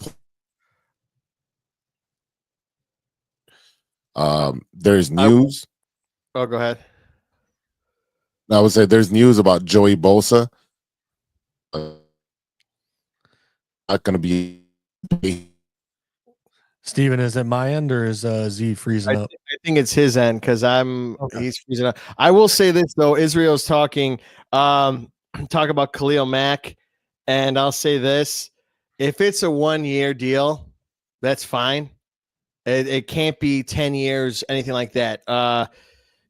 there's news. Go ahead. I would say there's news about Joey Bosa. Not going to be. Steven, is it my end or is Z freezing up? I think it's his end because he's freezing up. I will say this though, Israel's talk about Khalil Mack, and I'll say this: if it's a 1-year deal, that's fine. It can't be 10 years, anything like that.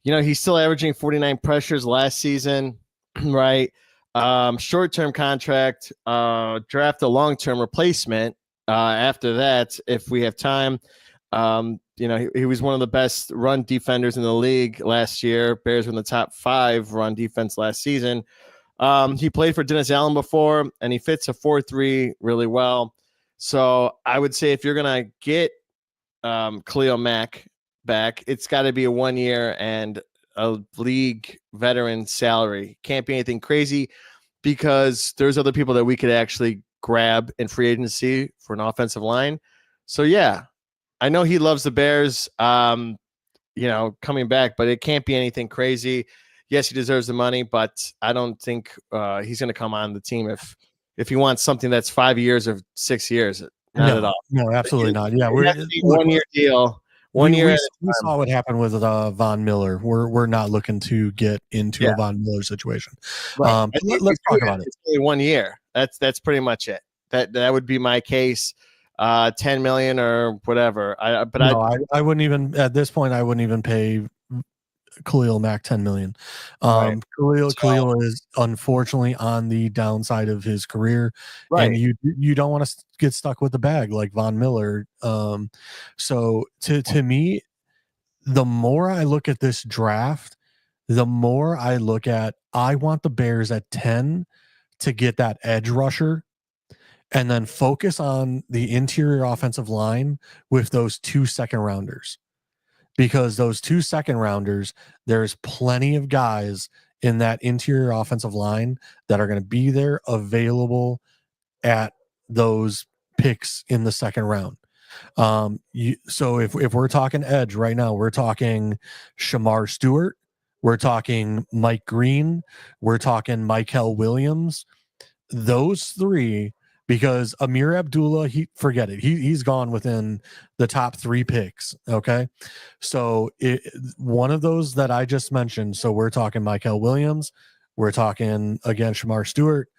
He's still averaging 49 pressures last season, right? Short-term contract, draft a long-term replacement. After that, if we have time, he was one of the best run defenders in the league last year. Bears were in the top 5 run defense last season. He played for Dennis Allen before, and he fits a 4-3 really well. So I would say if you're going to get Khalil Mack back, it's got to be a 1 year and a league veteran salary. Can't be anything crazy because there's other people that we could actually grab in free agency for an offensive line. So yeah, I know he loves the Bears, coming back, but it can't be anything crazy. Yes, he deserves the money, but I don't think he's going to come on the team if he wants something that's 5 years or 6 years. Not at all. No, absolutely not. Yeah, we're 1 year deal. 1 year. We saw what happened with Von Miller. We're not looking to get into a Von Miller situation. Right. Let's talk about it. It's only 1 year. That's pretty much it. That would be my case. 10 million or whatever. I wouldn't even at this point. I wouldn't even pay Khalil Mack 10 million. Right. Khalil is unfortunately on the downside of his career, and you don't want to get stuck with the bag like Von Miller. So to me, the more I look at this draft, the more I look at I want the Bears at 10 to get that edge rusher, and then focus on the interior offensive line with those 2 second rounders. Because those 2 second rounders, there's plenty of guys in that interior offensive line that are going to be there available at those picks in the second round. So if we're talking edge right now, we're talking Shamar Stewart, we're talking Mike Green, we're talking Michael Williams. Those 3. Because Amir Abdullah, forget it. He's gone within the top 3 picks. Okay. So one of those that I just mentioned. So we're talking Michael Williams. We're talking, again, Shamar Stewart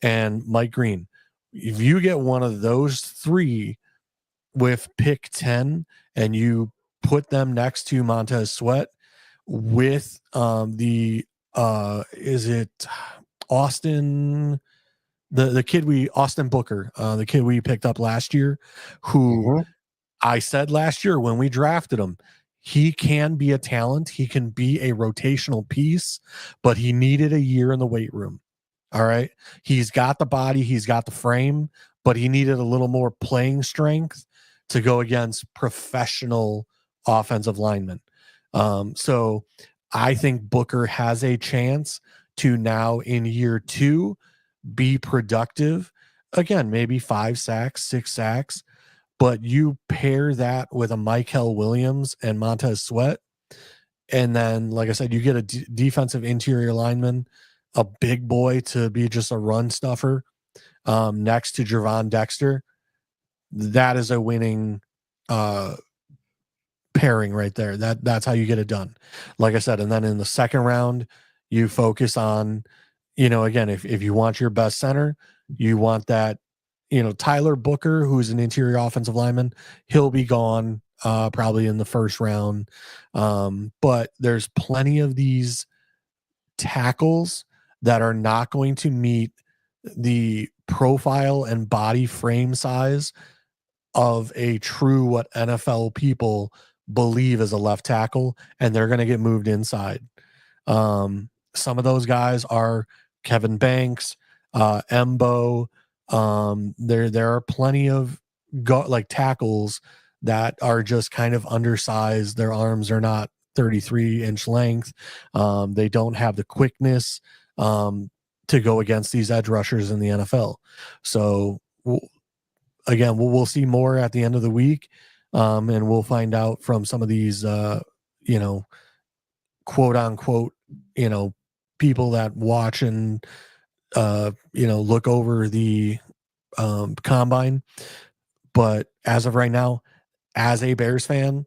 and Mike Green. If you get one of those 3 with pick 10 and you put them next to Montez Sweat with is it Austin... The kid Austin Booker, the kid we picked up last year, who I said last year when we drafted him, he can be a talent. He can be a rotational piece, but he needed a year in the weight room. All right. He's got the body, he's got the frame, but he needed a little more playing strength to go against professional offensive linemen. So I think Booker has a chance to now in year 2 be productive again, maybe 5 sacks, 6 sacks, but you pair that with a Michael Williams and Montez Sweat, and then, like I said, you get a defensive interior lineman, a big boy to be just a run stuffer, next to Gervon Dexter. That is a winning pairing right there. That's how you get it done. Like I said, and then in the second round, you focus on, again, if you want your best center, you want that, Tyler Booker, who's an interior offensive lineman, he'll be gone probably in the first round. But there's plenty of these tackles that are not going to meet the profile and body frame size of a true what NFL people believe is a left tackle, and they're going to get moved inside. Some of those guys are Kevin Banks, Embo. There are plenty of tackles that are just kind of undersized. Their arms are not 33-inch length. They don't have the quickness to go against these edge rushers in the NFL. So again, we'll see more at the end of the week, and we'll find out from some of these, quote unquote, people that watch and look over the combine. But as of right now, as a Bears fan,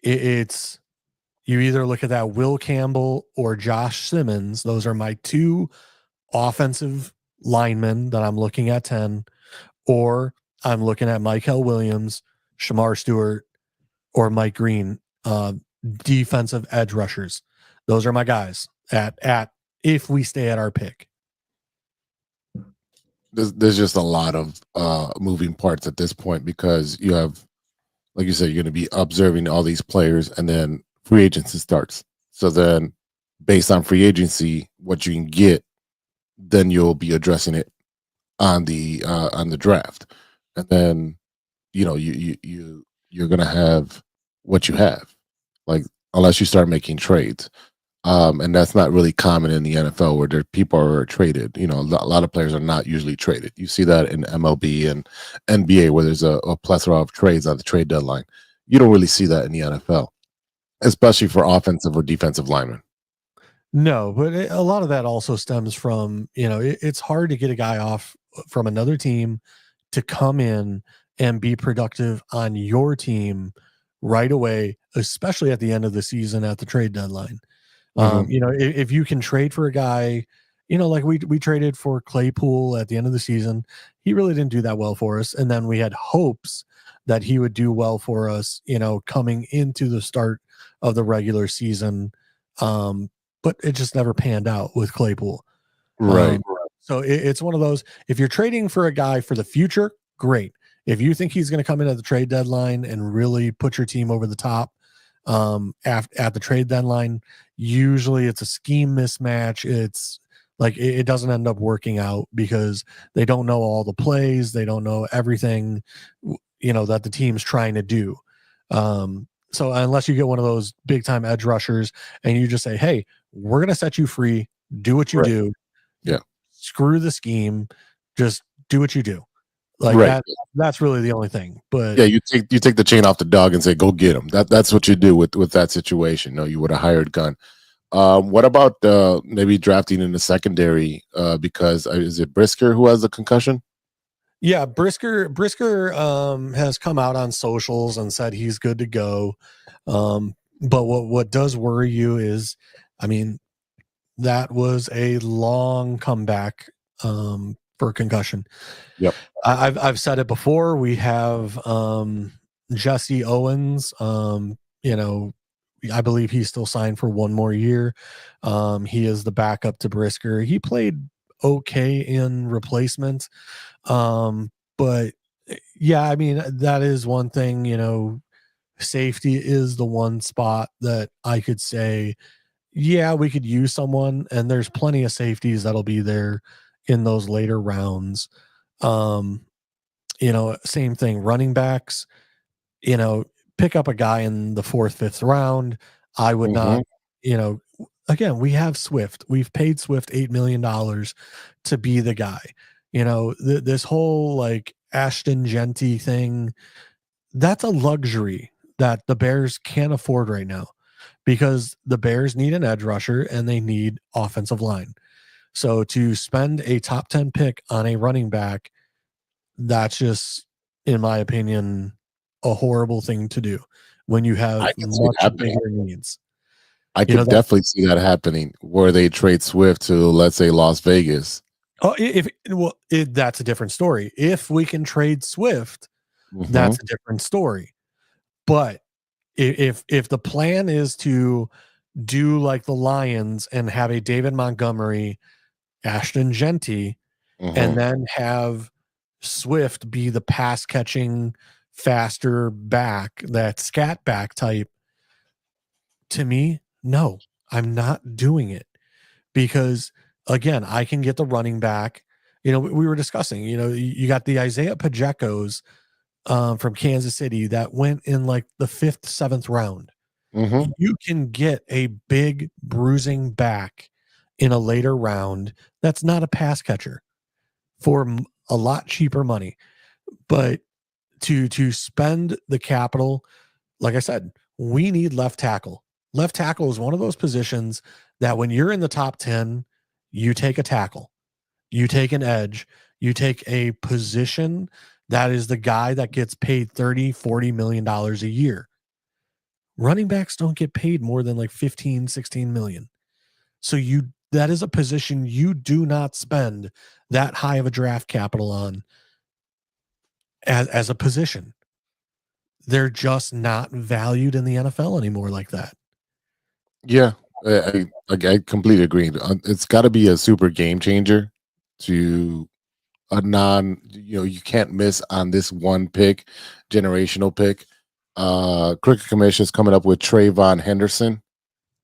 it's you either look at that Will Campbell or Josh Simmons. Those are my 2 offensive linemen that I'm looking at 10, or I'm looking at Michael Williams, Shamar Stewart, or Mike Green, defensive edge rushers. Those are my guys at if we stay at our pick. There's just a lot of moving parts at this point because you have, like you said, you're going to be observing all these players, and then free agency starts. So then, based on free agency, what you can get, then you'll be addressing it on the draft, and then you're going to have what you have, like unless you start making trades. And that's not really common in the NFL where people are traded. A lot of players are not usually traded. You see that in MLB and NBA where there's a plethora of trades on the trade deadline. You don't really see that in the NFL, especially for offensive or defensive linemen. No, but a lot of that also stems from, it's hard to get a guy off from another team to come in and be productive on your team right away, especially at the end of the season at the trade deadline. If you can trade for a guy, like we traded for Claypool at the end of the season, he really didn't do that well for us. And then we had hopes that he would do well for us, coming into the start of the regular season. But it just never panned out with Claypool. Right. So it's one of those, if you're trading for a guy for the future, great. If you think he's going to come in at the trade deadline and really put your team over the top, at the trade deadline, usually it's a scheme mismatch. It's like it doesn't end up working out because they don't know all the plays, they don't know everything that the team's trying to do. So unless you get one of those big time edge rushers and you just say, hey, we're gonna set you free, do what you do, screw the scheme, just do what you do. Like that's really the only thing. But yeah, you take the chain off the dog and say, go get him. That's what you do with that situation. No, you would have hired gun. What about maybe drafting in the secondary? Because is it Brisker who has the concussion? Yeah, Brisker has come out on socials and said he's good to go. But what does worry you is, that was a long comeback for concussion. Yep. I've said it before. We have Jesse Owens. I believe he's still signed for one more year. He is the backup to Brisker. He played okay in replacement. But yeah, that is one thing, safety is the one spot that I could say, yeah, we could use someone, and there's plenty of safeties that'll be there in those later rounds. Same thing, running backs, pick up a guy in the 4th, 5th round. I would not, again, we have Swift. We've paid Swift $8 million to be the guy. This whole like Ashton Genty thing, that's a luxury that the Bears can't afford right now because the Bears need an edge rusher and they need offensive line. So to spend a top 10 pick on a running back, that's just, in my opinion, a horrible thing to do when you have much bigger needs. I could definitely see that happening where they trade Swift to, let's say, Las Vegas. Oh, that's a different story. If we can trade Swift, that's a different story. But if the plan is to do like the Lions and have a David Montgomery, Ashton Genty, and then have Swift be the pass catching, faster back, that scat back type, to me, no, I'm not doing it because again, I can get the running back. We were discussing, you got the Isaiah Pacheco's from Kansas City that went in like the 5th, 7th round. You can get a big bruising back in a later round that's not a pass catcher for a lot cheaper money. But to spend the capital, like I said, we need left tackle. Left tackle is one of those positions that when you're in the top 10, you take a tackle, you take an edge, you take a position that is the guy that gets paid $30-40 million a year. Running backs don't get paid more than like 15-16 million. So that is a position you do not spend that high of a draft capital on as a position. They're just not valued in the NFL anymore like that. Yeah, I completely agree. It's got to be a super game changer to a you can't miss on this one pick, generational pick. Cricket Commission is coming up with Trayvon Henderson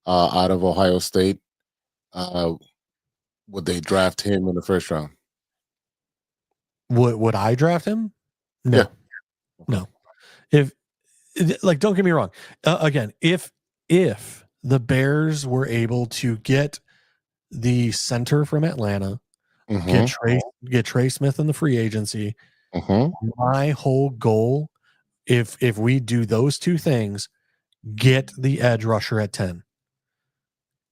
out of Ohio State. Would they draft him in the first round? Would I draft him? No, Yeah. no. If like, don't get me wrong. Again, if the Bears were able to get the center from Atlanta, get Trey Smith in the free agency, my whole goal, if we do those two things, get the edge rusher at 10.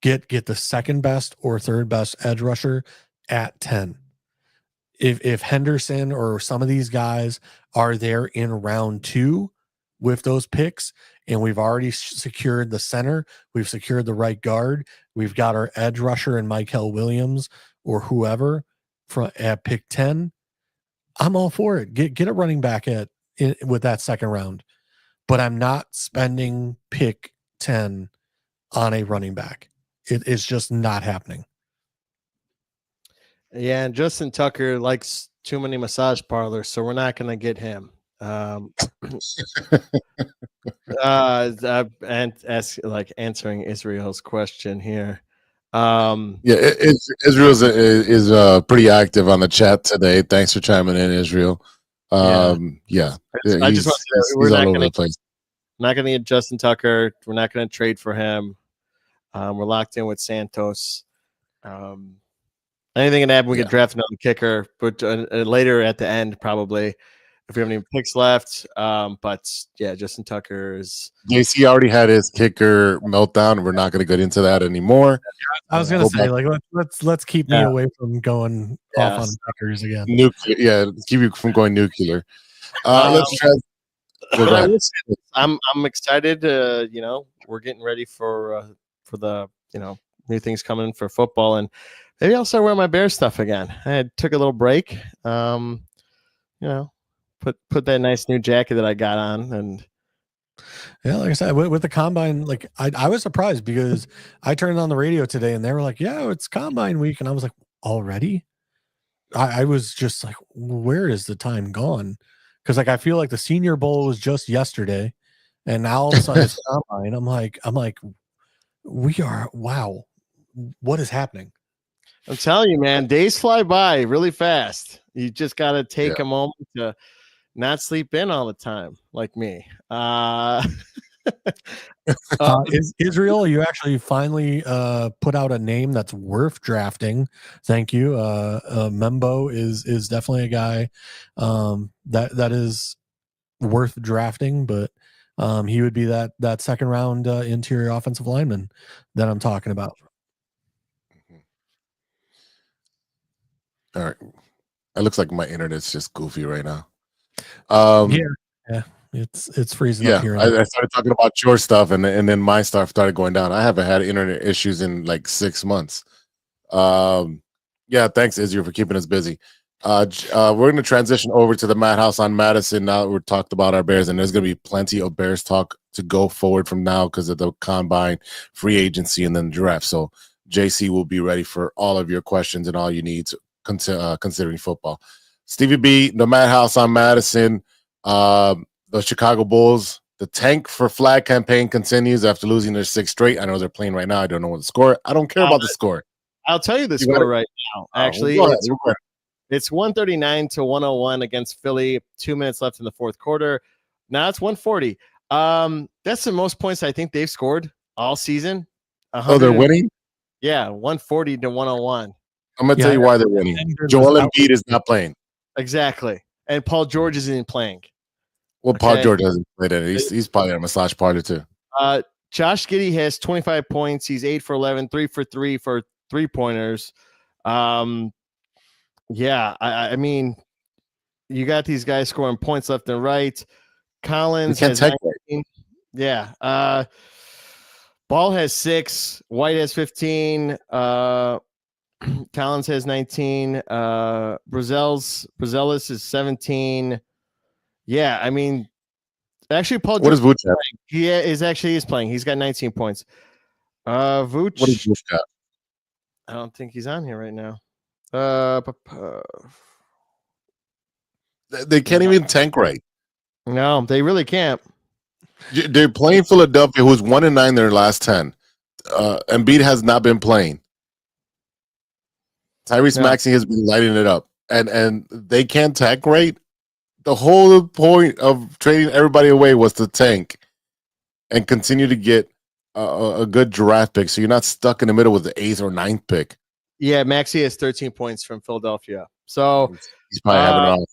Get the second best or third best edge rusher at 10. If Henderson or some of these guys are there in round 2 with those picks, and we've already secured the center, we've secured the right guard, we've got our edge rusher and Michael Williams or whoever at pick 10, I'm all for it. Get a running back with that second round, but I'm not spending pick 10 on a running back. It's just not happening. Yeah, and Justin Tucker likes too many massage parlors, so we're not going to get him. And answering Israel's question here. Israel is pretty active on the chat today. Thanks for chiming in, Israel. I just want to say we're not going to get Justin Tucker. We're not going to trade for him. We're locked in with Santos. Anything can happen. We could draft another kicker, but later at the end, probably, if we have any picks left. But yeah, Justin Tucker is. JC already had his kicker meltdown. We're not going to get into that anymore. I was going to say, let's keep me away from going off on kickers again. Nuclear, keep you from going nuclear. Let's try. I'm excited. We're getting ready for the new things coming for football, and maybe I'll start wearing my Bear stuff again. I took a little break. Put that nice new jacket that I got on, and yeah, like I said, with the combine, like I was surprised because I turned on the radio today and they were like, "Yeah, it's combine week," and I was like, "Already?" I was just like, "Where is the time gone?" Because I feel like the Senior Bowl was just yesterday, and now all of a sudden it's combine. I'm like, wow, what is happening? I'm telling you, man, days fly by really fast. You just got to take a moment to not sleep in all the time like me. Israel, you actually finally put out a name that's worth drafting. Thank you. Membo is definitely a guy that is worth drafting, but he would be that second round interior offensive lineman that I'm talking about. All right. It looks like my internet's just goofy right now. Yeah. It's freezing up here. I started talking about your stuff and then my stuff started going down. I haven't had internet issues in like 6 months. Thanks, Israel, for keeping us busy. We're going to transition over to the Madhouse on Madison now that we've talked about our Bears, and there's going to be plenty of Bears talk to go forward from now because of the combine, free agency, and then the draft. So JC will be ready for all of your questions and all you need considering football. Stevie B, the Madhouse on Madison, the Chicago Bulls, the tank for flag campaign continues after losing their 6th straight. I know they're playing right now. I don't know what the score. I don't care about the score. I'll tell you the score right now. Actually, it's 139-101 against Philly. 2 minutes left in the fourth quarter. Now it's 140. That's the most points I think they've scored all season. Oh, they're winning? Yeah, 140-101. I'm going to tell you why they're winning. Joel Embiid is not playing. Exactly. And Paul George isn't playing. Well, Paul George hasn't played it. He's probably at a massage parlor too. Josh Giddey has 25 points. He's 8 for 11, 3 for 3 for 3-pointers. I mean, you got these guys scoring points left and right. Collins has 19. Yeah. Ball has 6. White has 15. Collins has 19. Brazelis is 17. Yeah, I mean, actually, Paul. What is Vucevic? He is playing. He's got 19 points. Vooch. What is Vooch got? I don't think he's on here right now. They can't even tank right. No, they really can't. They're playing Philadelphia, who's 1-9 their last 10. Embiid has not been playing. Tyrese Maxey has been lighting it up, and they can't tank right. The whole point of trading everybody away was to tank and continue to get a good draft pick, so you're not stuck in the middle with the 8th or 9th pick. Yeah, Maxey has 13 points from Philadelphia, so He's probably having it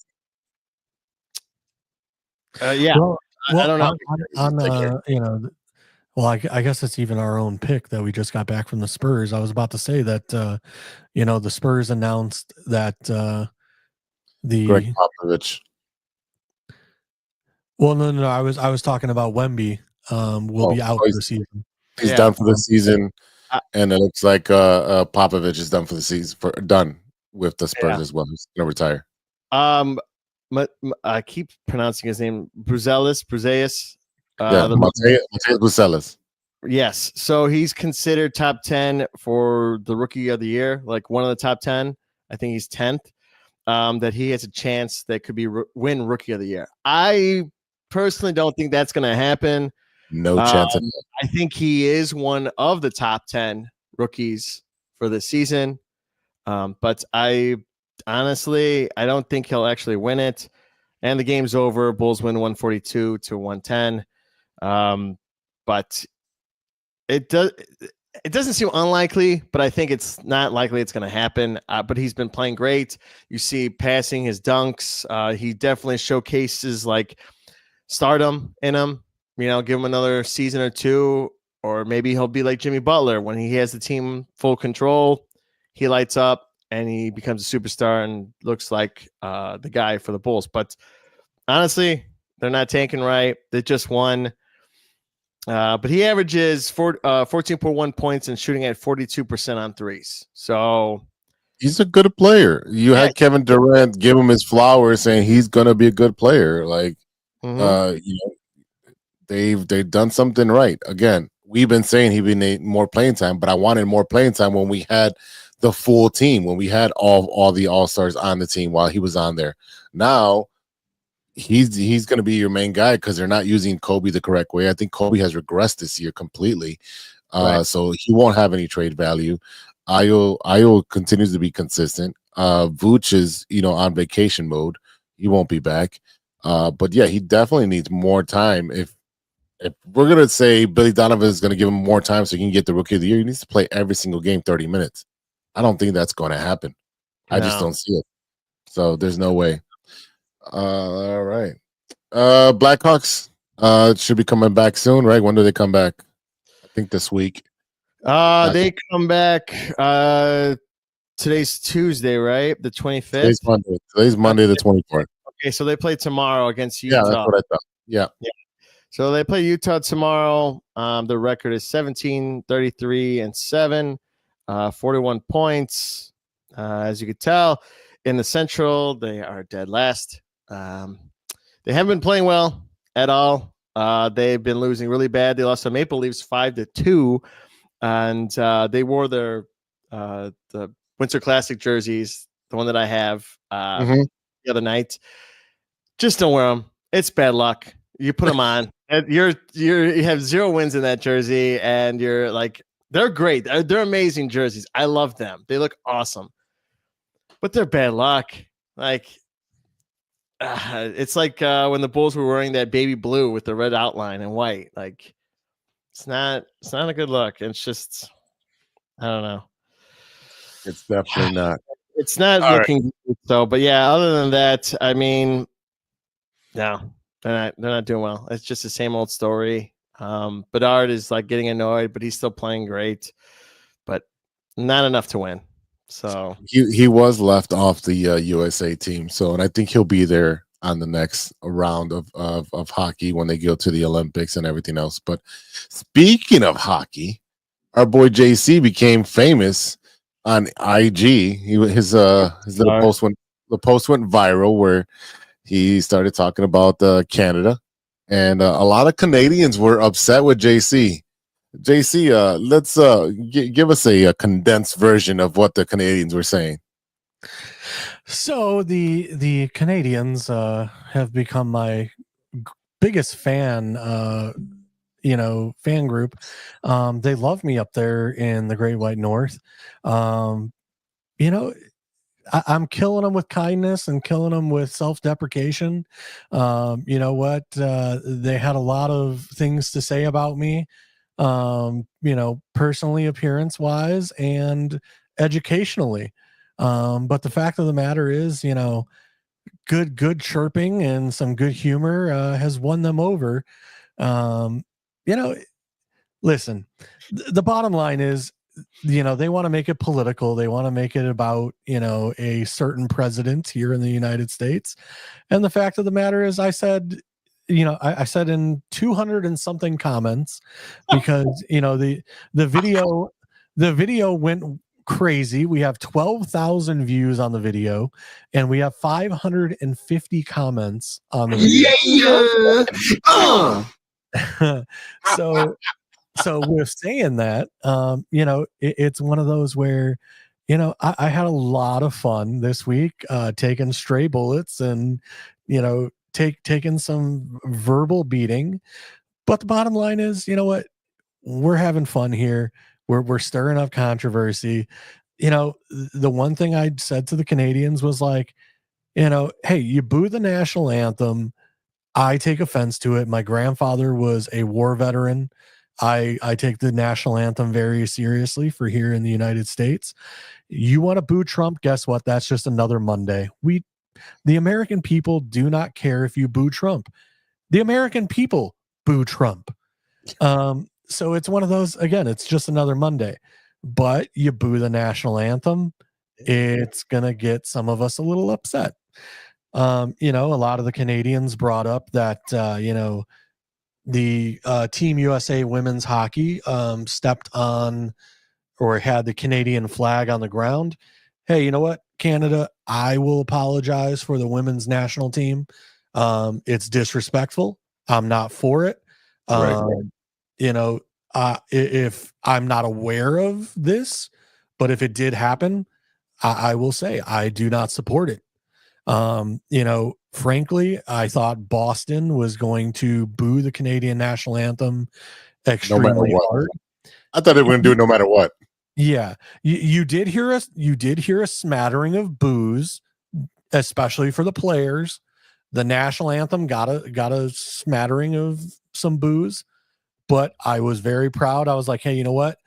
off. yeah. Well, I don't know. Well, I guess it's even our own pick that we just got back from the Spurs. I was about to say that, the Spurs announced that the Greg Popovich. Well, no. I was talking about Wemby. Will be out for the season. He's done for the season, and it looks like Popovich is done for the season. Done with the Spurs as well. He's gonna retire. I keep pronouncing his name Bruzelis. Mateus Bruzelis. Yes, so he's considered top 10 for the Rookie of the Year, like one of the top 10. I think he's 10th. That he has a chance that could be win Rookie of the Year. I personally don't think that's going to happen. No chance. I think he is one of the top 10 rookies for this season. But I don't think he'll actually win it. And the game's over. Bulls win 142-110. But it doesn't seem unlikely, but I think it's not likely it's going to happen. But he's been playing great. You see passing, his dunks. He definitely showcases like stardom in him. Give him another season or two, or maybe he'll be like Jimmy Butler when he has the team full control. He lights up and he becomes a superstar and looks like the guy for the Bulls. But honestly, they're not tanking right. They just won. But he averages 14.1 points and shooting at 42% on threes. So he's a good player. You had Kevin Durant give him his flowers, saying he's gonna be a good player. Like, they've done something right. Again, we've been saying he need more playing time, but I wanted more playing time when we had the full team, when we had all the all-stars on the team while he was on there. Now he's going to be your main guy because they're not using Kobe the correct way. I think Kobe has regressed this year completely. So he won't have any trade value. Ayo continues to be consistent. Vooch is, on vacation mode. He won't be back. But yeah, he definitely needs more time. If we're going to say Billy Donovan is going to give him more time so he can get the Rookie of the Year, he needs to play every single game 30 minutes. I don't think that's going to happen. I just don't see it. So there's no way. All right. Blackhawks should be coming back soon, right? When do they come back? I think this week. They come back today's Tuesday, right? The 25th. Today's Monday the 24th. Okay, so they play tomorrow against Utah. Yeah, that's what I thought. Yeah. So they play Utah tomorrow. The record is 17-33-7, 41 points. As you could tell, in the Central, they are dead last. They haven't been playing well at all. They've been losing really bad. They lost to Maple Leafs 5-2, and they wore their the Winter Classic jerseys, the one that I have the other night. Just don't wear them. It's bad luck. You put them on. You have 0 wins in that jersey, and you're like, they're great. They're amazing jerseys. I love them. They look awesome, but they're bad luck. Like, it's like when the Bulls were wearing that baby blue with the red outline and white. Like, it's not a good look. It's just, I don't know. It's definitely not. It's not looking good, so. But yeah, other than that, I mean, no. They're not doing well. It's just the same old story. Bedard is like getting annoyed, but he's still playing great, but not enough to win. So he was left off the USA team. So, and I think he'll be there on the next round of hockey when they go to the Olympics and everything else. But speaking of hockey, our boy JC became famous on IG. His little post went viral where he started talking about Canada, and a lot of Canadians were upset with JC JC, let's give us a condensed version of what the Canadians were saying. So the Canadians have become my biggest fan. Fan group. They love me up there in the Great White North. I'm killing them with kindness and killing them with self-deprecation. You know what? They had a lot of things to say about me, personally, appearance-wise, and educationally. But the fact of the matter is, good chirping and some good humor has won them over. Um, Listen, the bottom line is, they want to make it political. They want to make it about, a certain president here in the United States. And the fact of the matter is, I said, I said in 200 and something comments, because, the video went crazy. We have 12,000 views on the video, and we have 550 comments on the video. So with saying that, it's one of those where, I had a lot of fun this week, taking stray bullets and, taking some verbal beating. But the bottom line is, you know what? We're having fun here. We're stirring up controversy. The one thing I said to the Canadians was like, hey, you boo the national anthem. I take offense to it. My grandfather was a war veteran. I take the national anthem very seriously for here in the United States. You want to boo Trump? Guess what? That's just another Monday. The American people do not care if you boo Trump. The American people boo Trump. So it's one of those, again, it's just another Monday. But you boo the national anthem, it's going to get some of us a little upset. A lot of the Canadians brought up that, the Team USA women's hockey stepped on or had the Canadian flag on the ground. Hey, you know what, Canada, I will apologize for the women's national team. It's disrespectful. I'm not for it. If I'm not aware of this, but if it did happen, I will say I do not support it. Frankly, I thought Boston was going to boo the Canadian national anthem extremely hard. I thought they were going to do it no matter what. Yeah, you did hear us. You did hear a smattering of boos, especially for the players. The national anthem got a smattering of some boos, but I was very proud. I was like, hey, you know what,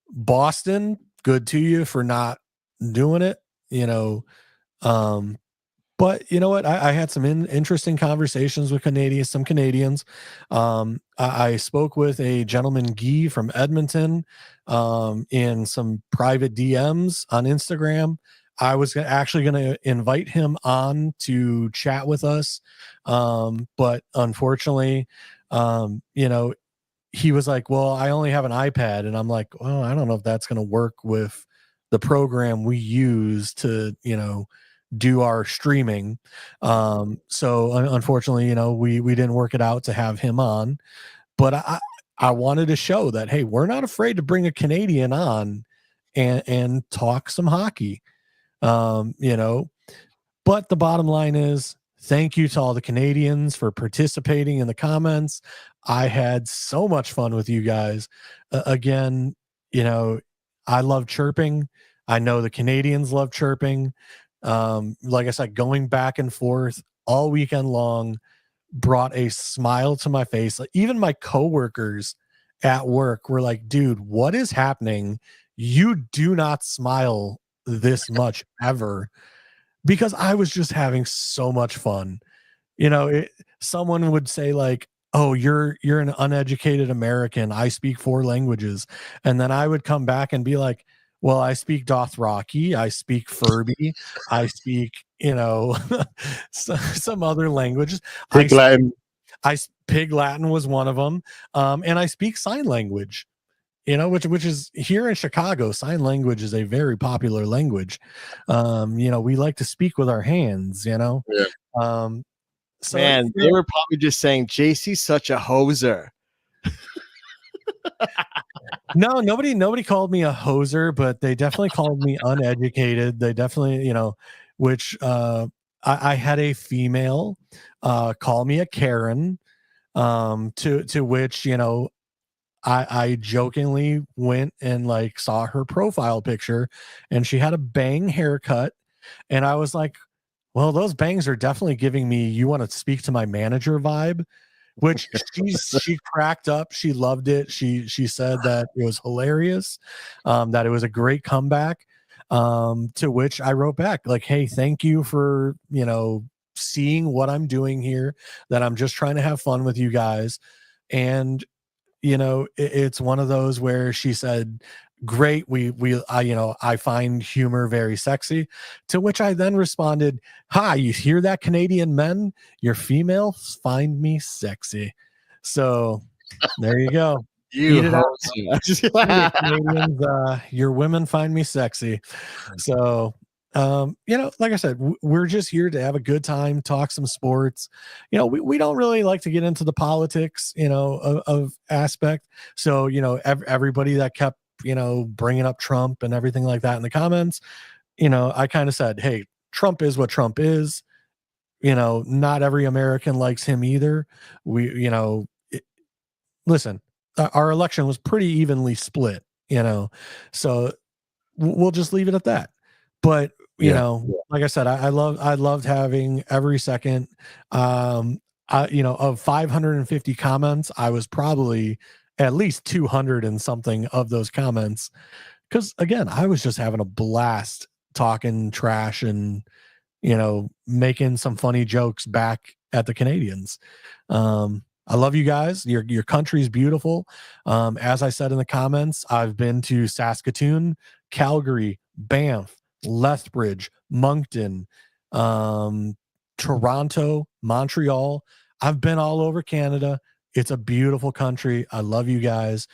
Boston, good to you for not doing it. But you know what? I had some interesting conversations with some Canadians. I spoke with a gentleman, Guy from Edmonton, in some private DMs on Instagram. I was actually going to invite him on to chat with us. But unfortunately, he was like, well, I only have an iPad. And I'm like, well, I don't know if that's going to work with the program we use to, do our streaming. So unfortunately, we didn't work it out to have him on, but I wanted to show that, hey, we're not afraid to bring a Canadian on and talk some hockey. But the bottom line is, thank you to all the Canadians for participating in the comments. I had so much fun with you guys. Again, I love chirping. I know the Canadians love chirping. Like I said, going back and forth all weekend long brought a smile to my face. Like, even my coworkers at work were like, dude, what is happening? You do not smile this much ever, because I was just having so much fun. Someone would say like, oh, you're an uneducated American. I speak 4 languages. And then I would come back and be like, well, I speak Dothraki, I speak Furby, I speak, some other languages. Pig Latin. Pig Latin was one of them. And I speak sign language, which is here in Chicago. Sign language is a very popular language. We like to speak with our hands, Yeah. So, man, they were probably just saying, JC's such a hoser. No, nobody called me a hoser, but they definitely called me uneducated. They definitely, which I had a female call me a Karen, to which, I jokingly went and like saw her profile picture and she had a bang haircut. And I was like, well, those bangs are definitely giving me, you want to speak to my manager vibe, which she cracked up. She loved it. She said that it was hilarious, that it was a great comeback. To which I wrote back like, hey, thank you for, seeing what I'm doing here, that I'm just trying to have fun with you guys. And it's one of those where she said, great, I find humor very sexy, to which I then responded, hi, you hear that, Canadian men? Your females find me sexy. So there you go. You Eat it out. host. Canadians, your women find me sexy. So like I said, we're just here to have a good time, talk some sports. We don't really like to get into the politics, of aspect. So, everybody that kept, bringing up Trump and everything like that in the comments, I kind of said, hey, Trump is what Trump is. Not every American likes him either. Listen, our election was pretty evenly split, so we'll just leave it at that. But like I said, I loved having every second. Of 550 comments, I was probably at least 200 and something of those comments, because again, I was just having a blast talking trash and making some funny jokes back at the Canadians. I love you guys. Your country's beautiful. As I said in the comments, I've been to Saskatoon, Calgary, Banff, Lethbridge, Moncton, Toronto, Montreal. I've been all over Canada. It's a beautiful country. I love you guys.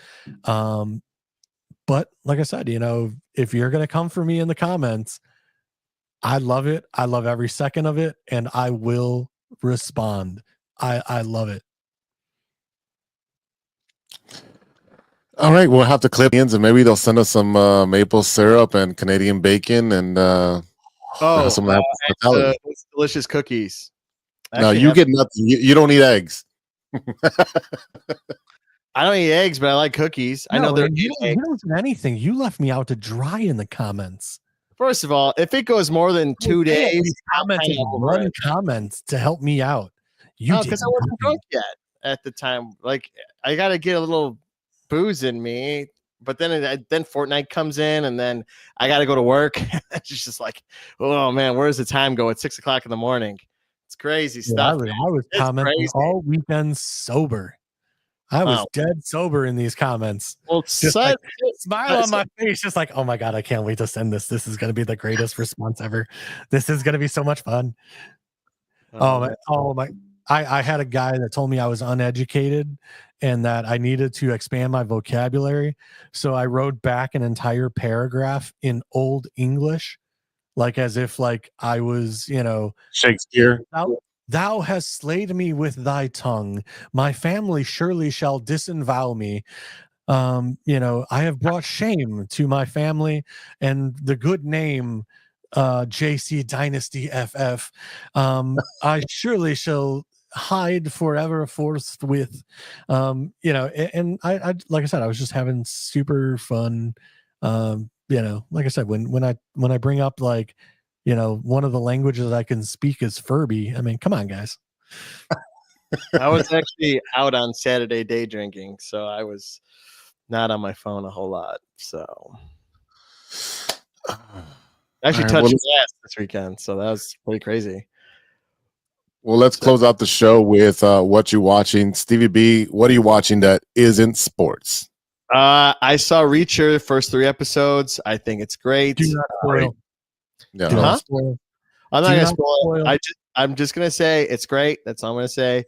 But like I said, if you're going to come for me in the comments, I love it. I love every second of it, and I will respond. I love it. All right, we'll have to clip ins, and maybe they'll send us some maple syrup and Canadian bacon and some those delicious cookies. No, you get nothing. You don't eat eggs. I don't eat eggs, but I like cookies. I know they're you don't do anything. You left me out to dry in the comments. First of all, if it goes more than 2 days, comments to help me out. Because I wasn't drunk yet at the time. Like, I got to get a little booze in me, but then Fortnite comes in, and then I got to go to work. It's just like, oh man, where's the time go? It's 6 o'clock in the morning. It's crazy stuff. I was commenting crazy. All weekend sober. I was dead sober in these comments. Well, smile on my face, just like, oh my god, I can't wait to send this. This is going to be the greatest response ever. This is going to be so much fun. I had a guy that told me I was uneducated and that I needed to expand my vocabulary. So I wrote back an entire paragraph in Old English, like as if like I was, Shakespeare. Thou hast slayed me with thy tongue. My family surely shall disavow me. I have brought shame to my family and the good name, JC Dynasty FF. I surely shall hide forever forthwith. And I like I said, I was just having super fun. Like I said, when I bring up like, one of the languages I can speak is Furby. I mean, come on, guys. I was actually out on Saturday day drinking, so I was not on my phone a whole lot. So actually touched glass this weekend, so that was pretty crazy. Well, let's close out the show with what you're watching. Stevie B, what are you watching that isn't sports? I saw Reacher, first 3 episodes. I think it's great. Do not spoil. Yeah. Spoil. I'm not going to spoil. I'm just going to say it's great. That's all I'm going to say.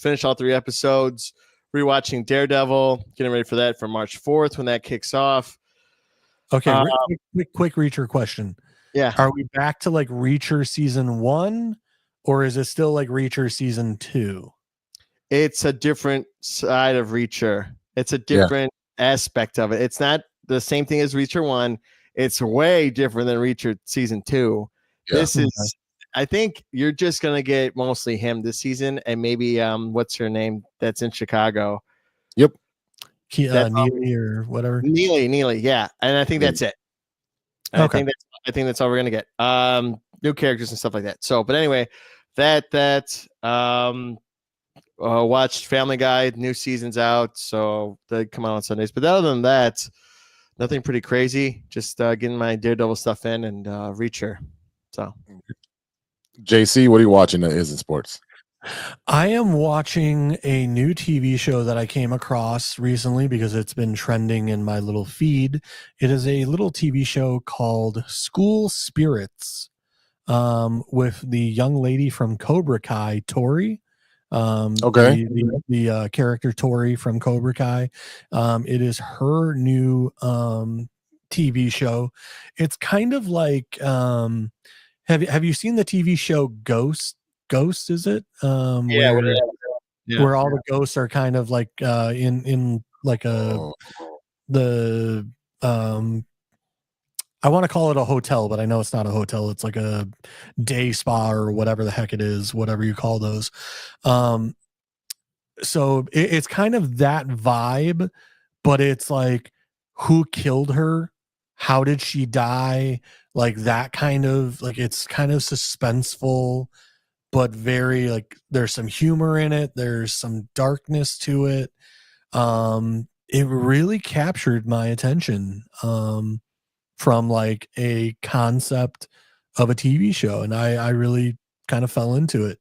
Finish all 3 episodes. Rewatching Daredevil. Getting ready for that for March 4th when that kicks off. Okay, quick Reacher question. Yeah. Are we back to like Reacher season 1, or is it still like Reacher season 2? It's a different side of Reacher. It's a different aspect of it. It's not the same thing as Reacher 1. It's way different than Reacher season 2. Yeah. This is, I think you're just gonna get mostly him this season, and maybe what's her name that's in Chicago? Yep. Neely or whatever. Neely, yeah. And I think that's it. And Okay. I think that's all we're gonna get. New characters and stuff like that. So, but anyway, watched Family Guy, new season's out, so they come out on Sundays. But other than that, nothing pretty crazy. Just getting my Daredevil stuff in and Reacher. So, JC, what are you watching that isn't sports? I am watching a new TV show that I came across recently because it's been trending in my little feed. It is a little TV show called School Spirits, with the young lady from Cobra Kai, Tori. Okay. The character Tori from Cobra Kai. It is her new TV show. It's kind of like have you seen the TV show Ghost? Ghost, is it? yeah, where all the ghosts are kind of like in like the I want to call it a hotel, but I know it's not a hotel. It's like a day spa or whatever the heck it is, whatever you call those. So it's kind of that vibe, but it's like, who killed her? How did she die? Like that kind of, like, it's kind of suspenseful, but very like, there's some humor in it. There's some darkness to it. It really captured my attention. From like a concept of a TV show, and I really kind of fell into it.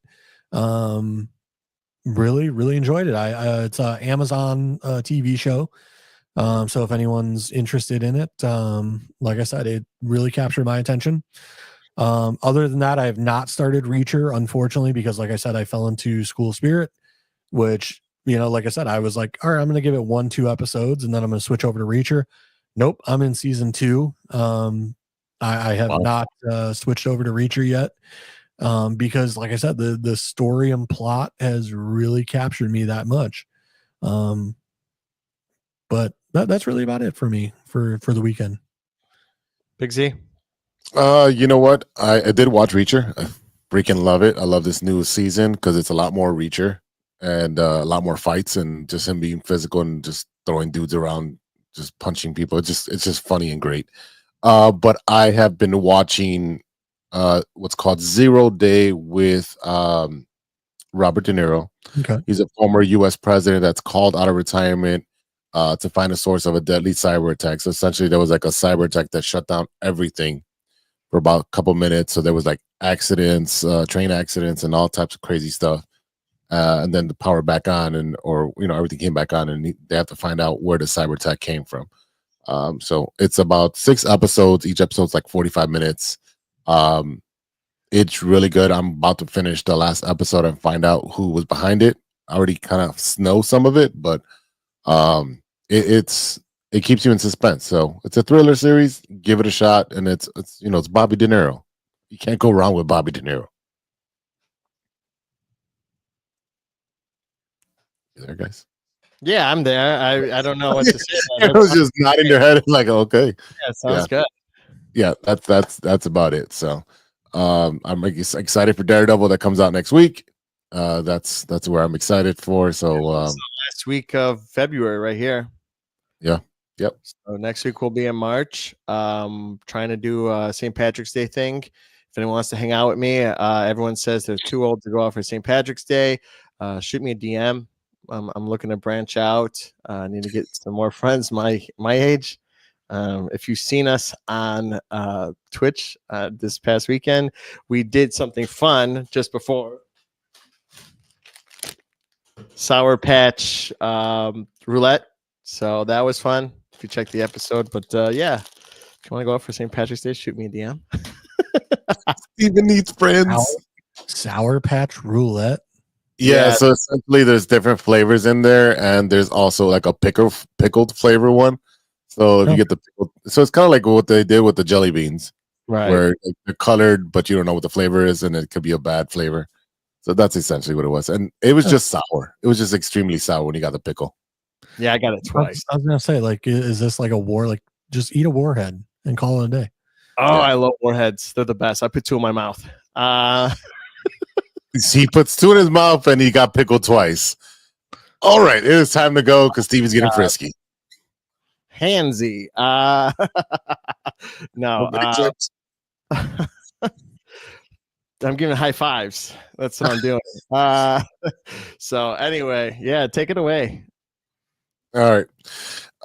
Really enjoyed it. It's a Amazon TV show. So if anyone's interested in it, like I said, it really captured my attention. Other than that, I have not started Reacher, unfortunately, because like I said, I fell into School Spirit, which, like I said, I was like, all right, I'm going to give it 1-2 episodes and then I'm going to switch over to Reacher. Nope, I'm in season 2. I have not switched over to Reacher yet, because, like I said, the story and plot has really captured me that much. But that's really about it for me for the weekend. Big Z. You know what? I did watch Reacher. I freaking love it. I love this new season because it's a lot more Reacher and a lot more fights and just him being physical and just throwing dudes around, just punching people. It's just funny and great. But I have been watching what's called 0 Day with Robert De Niro. Okay. He's a former U.S. president that's called out of retirement to find a source of a deadly cyber attack. So essentially, there was like a cyber attack that shut down everything for about a couple minutes. So there was like accidents, train accidents, and all types of crazy stuff. And then the power back on, everything came back on, and they have to find out where the cyber attack came from. So it's about 6 episodes. Each episode's like 45 minutes. It's really good. I'm about to finish the last episode and find out who was behind it. I already kind of know some of it, but it keeps you in suspense. So it's a thriller series. Give it a shot, and it's Bobby De Niro. You can't go wrong with Bobby De Niro. You there, guys? Yeah, I'm there. I don't know what to say. It was just nodding their head like, okay. Yeah, sounds good. Yeah, that's about it. So I'm excited for Daredevil that comes out next week. That's where I'm excited for. So last week of February right here. Yeah. Yep. So next week will be in March. Trying to do a St. Patrick's Day thing. If anyone wants to hang out with me, everyone says they're too old to go out for St. Patrick's Day. Shoot me a DM. I'm looking to branch out. I need to get some more friends my age. If you've seen us on Twitch this past weekend, we did something fun just before Sour Patch roulette. So that was fun. If you check the episode, but yeah, if you want to go out for St. Patrick's Day, shoot me a DM. Steven needs friends. Sour Patch roulette. Yeah, so essentially there's different flavors in there, and there's also like a pickled flavor one. So if you get the pickled, so it's kind of like what they did with the jelly beans, Right. where they're colored, but you don't know what the flavor is, and it could be a bad flavor. So that's essentially what it was, and it was just sour. It was just extremely sour when you got the pickle. Yeah, I got it twice. I was gonna say, like, is this like a war? Like, just eat a warhead and call it a day. Oh, I love warheads. They're the best. I put 2 in my mouth. He puts 2 in his mouth and he got pickled twice. All right, it is time to go because Stevie's getting frisky. Handsy. No. I'm giving high fives. That's what I'm doing. So anyway, yeah, take it away. All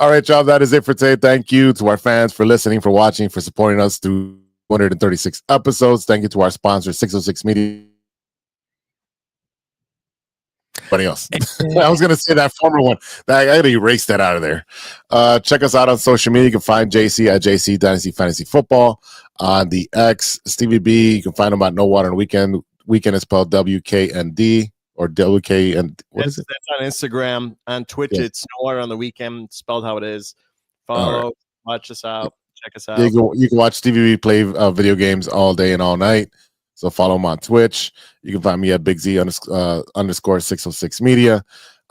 right, y'all. That is it for today. Thank you to our fans for listening, for watching, for supporting us through 236 episodes. Thank you to our sponsor, 606 Media. Anybody else? I was gonna say that former one. I gotta erase that out of there. Check us out on social media. You can find JC at JC Dynasty Fantasy Football on the X. Stevie B. You can find him at No Water on Weekend. Weekend is spelled WKND or WK and what is it? That's on Instagram. On Twitch, it's No Water on the Weekend, spelled how it is. Follow, watch us out, check us out. You can watch Stevie B play video games all day and all night. So follow him on Twitch. You can find me at Big Z underscore 606 Media.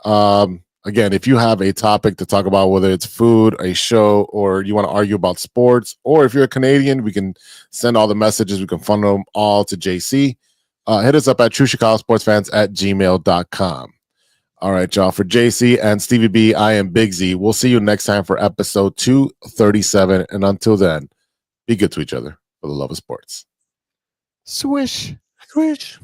Again, if you have a topic to talk about, whether it's food, a show, or you want to argue about sports, or if you're a Canadian, we can send all the messages. We can funnel them all to JC. Hit us up at truechicagosportsfans@gmail.com. All right, y'all. For JC and Stevie B, I am Big Z. We'll see you next time for episode 237. And until then, be good to each other for the love of sports. Swish. Swish.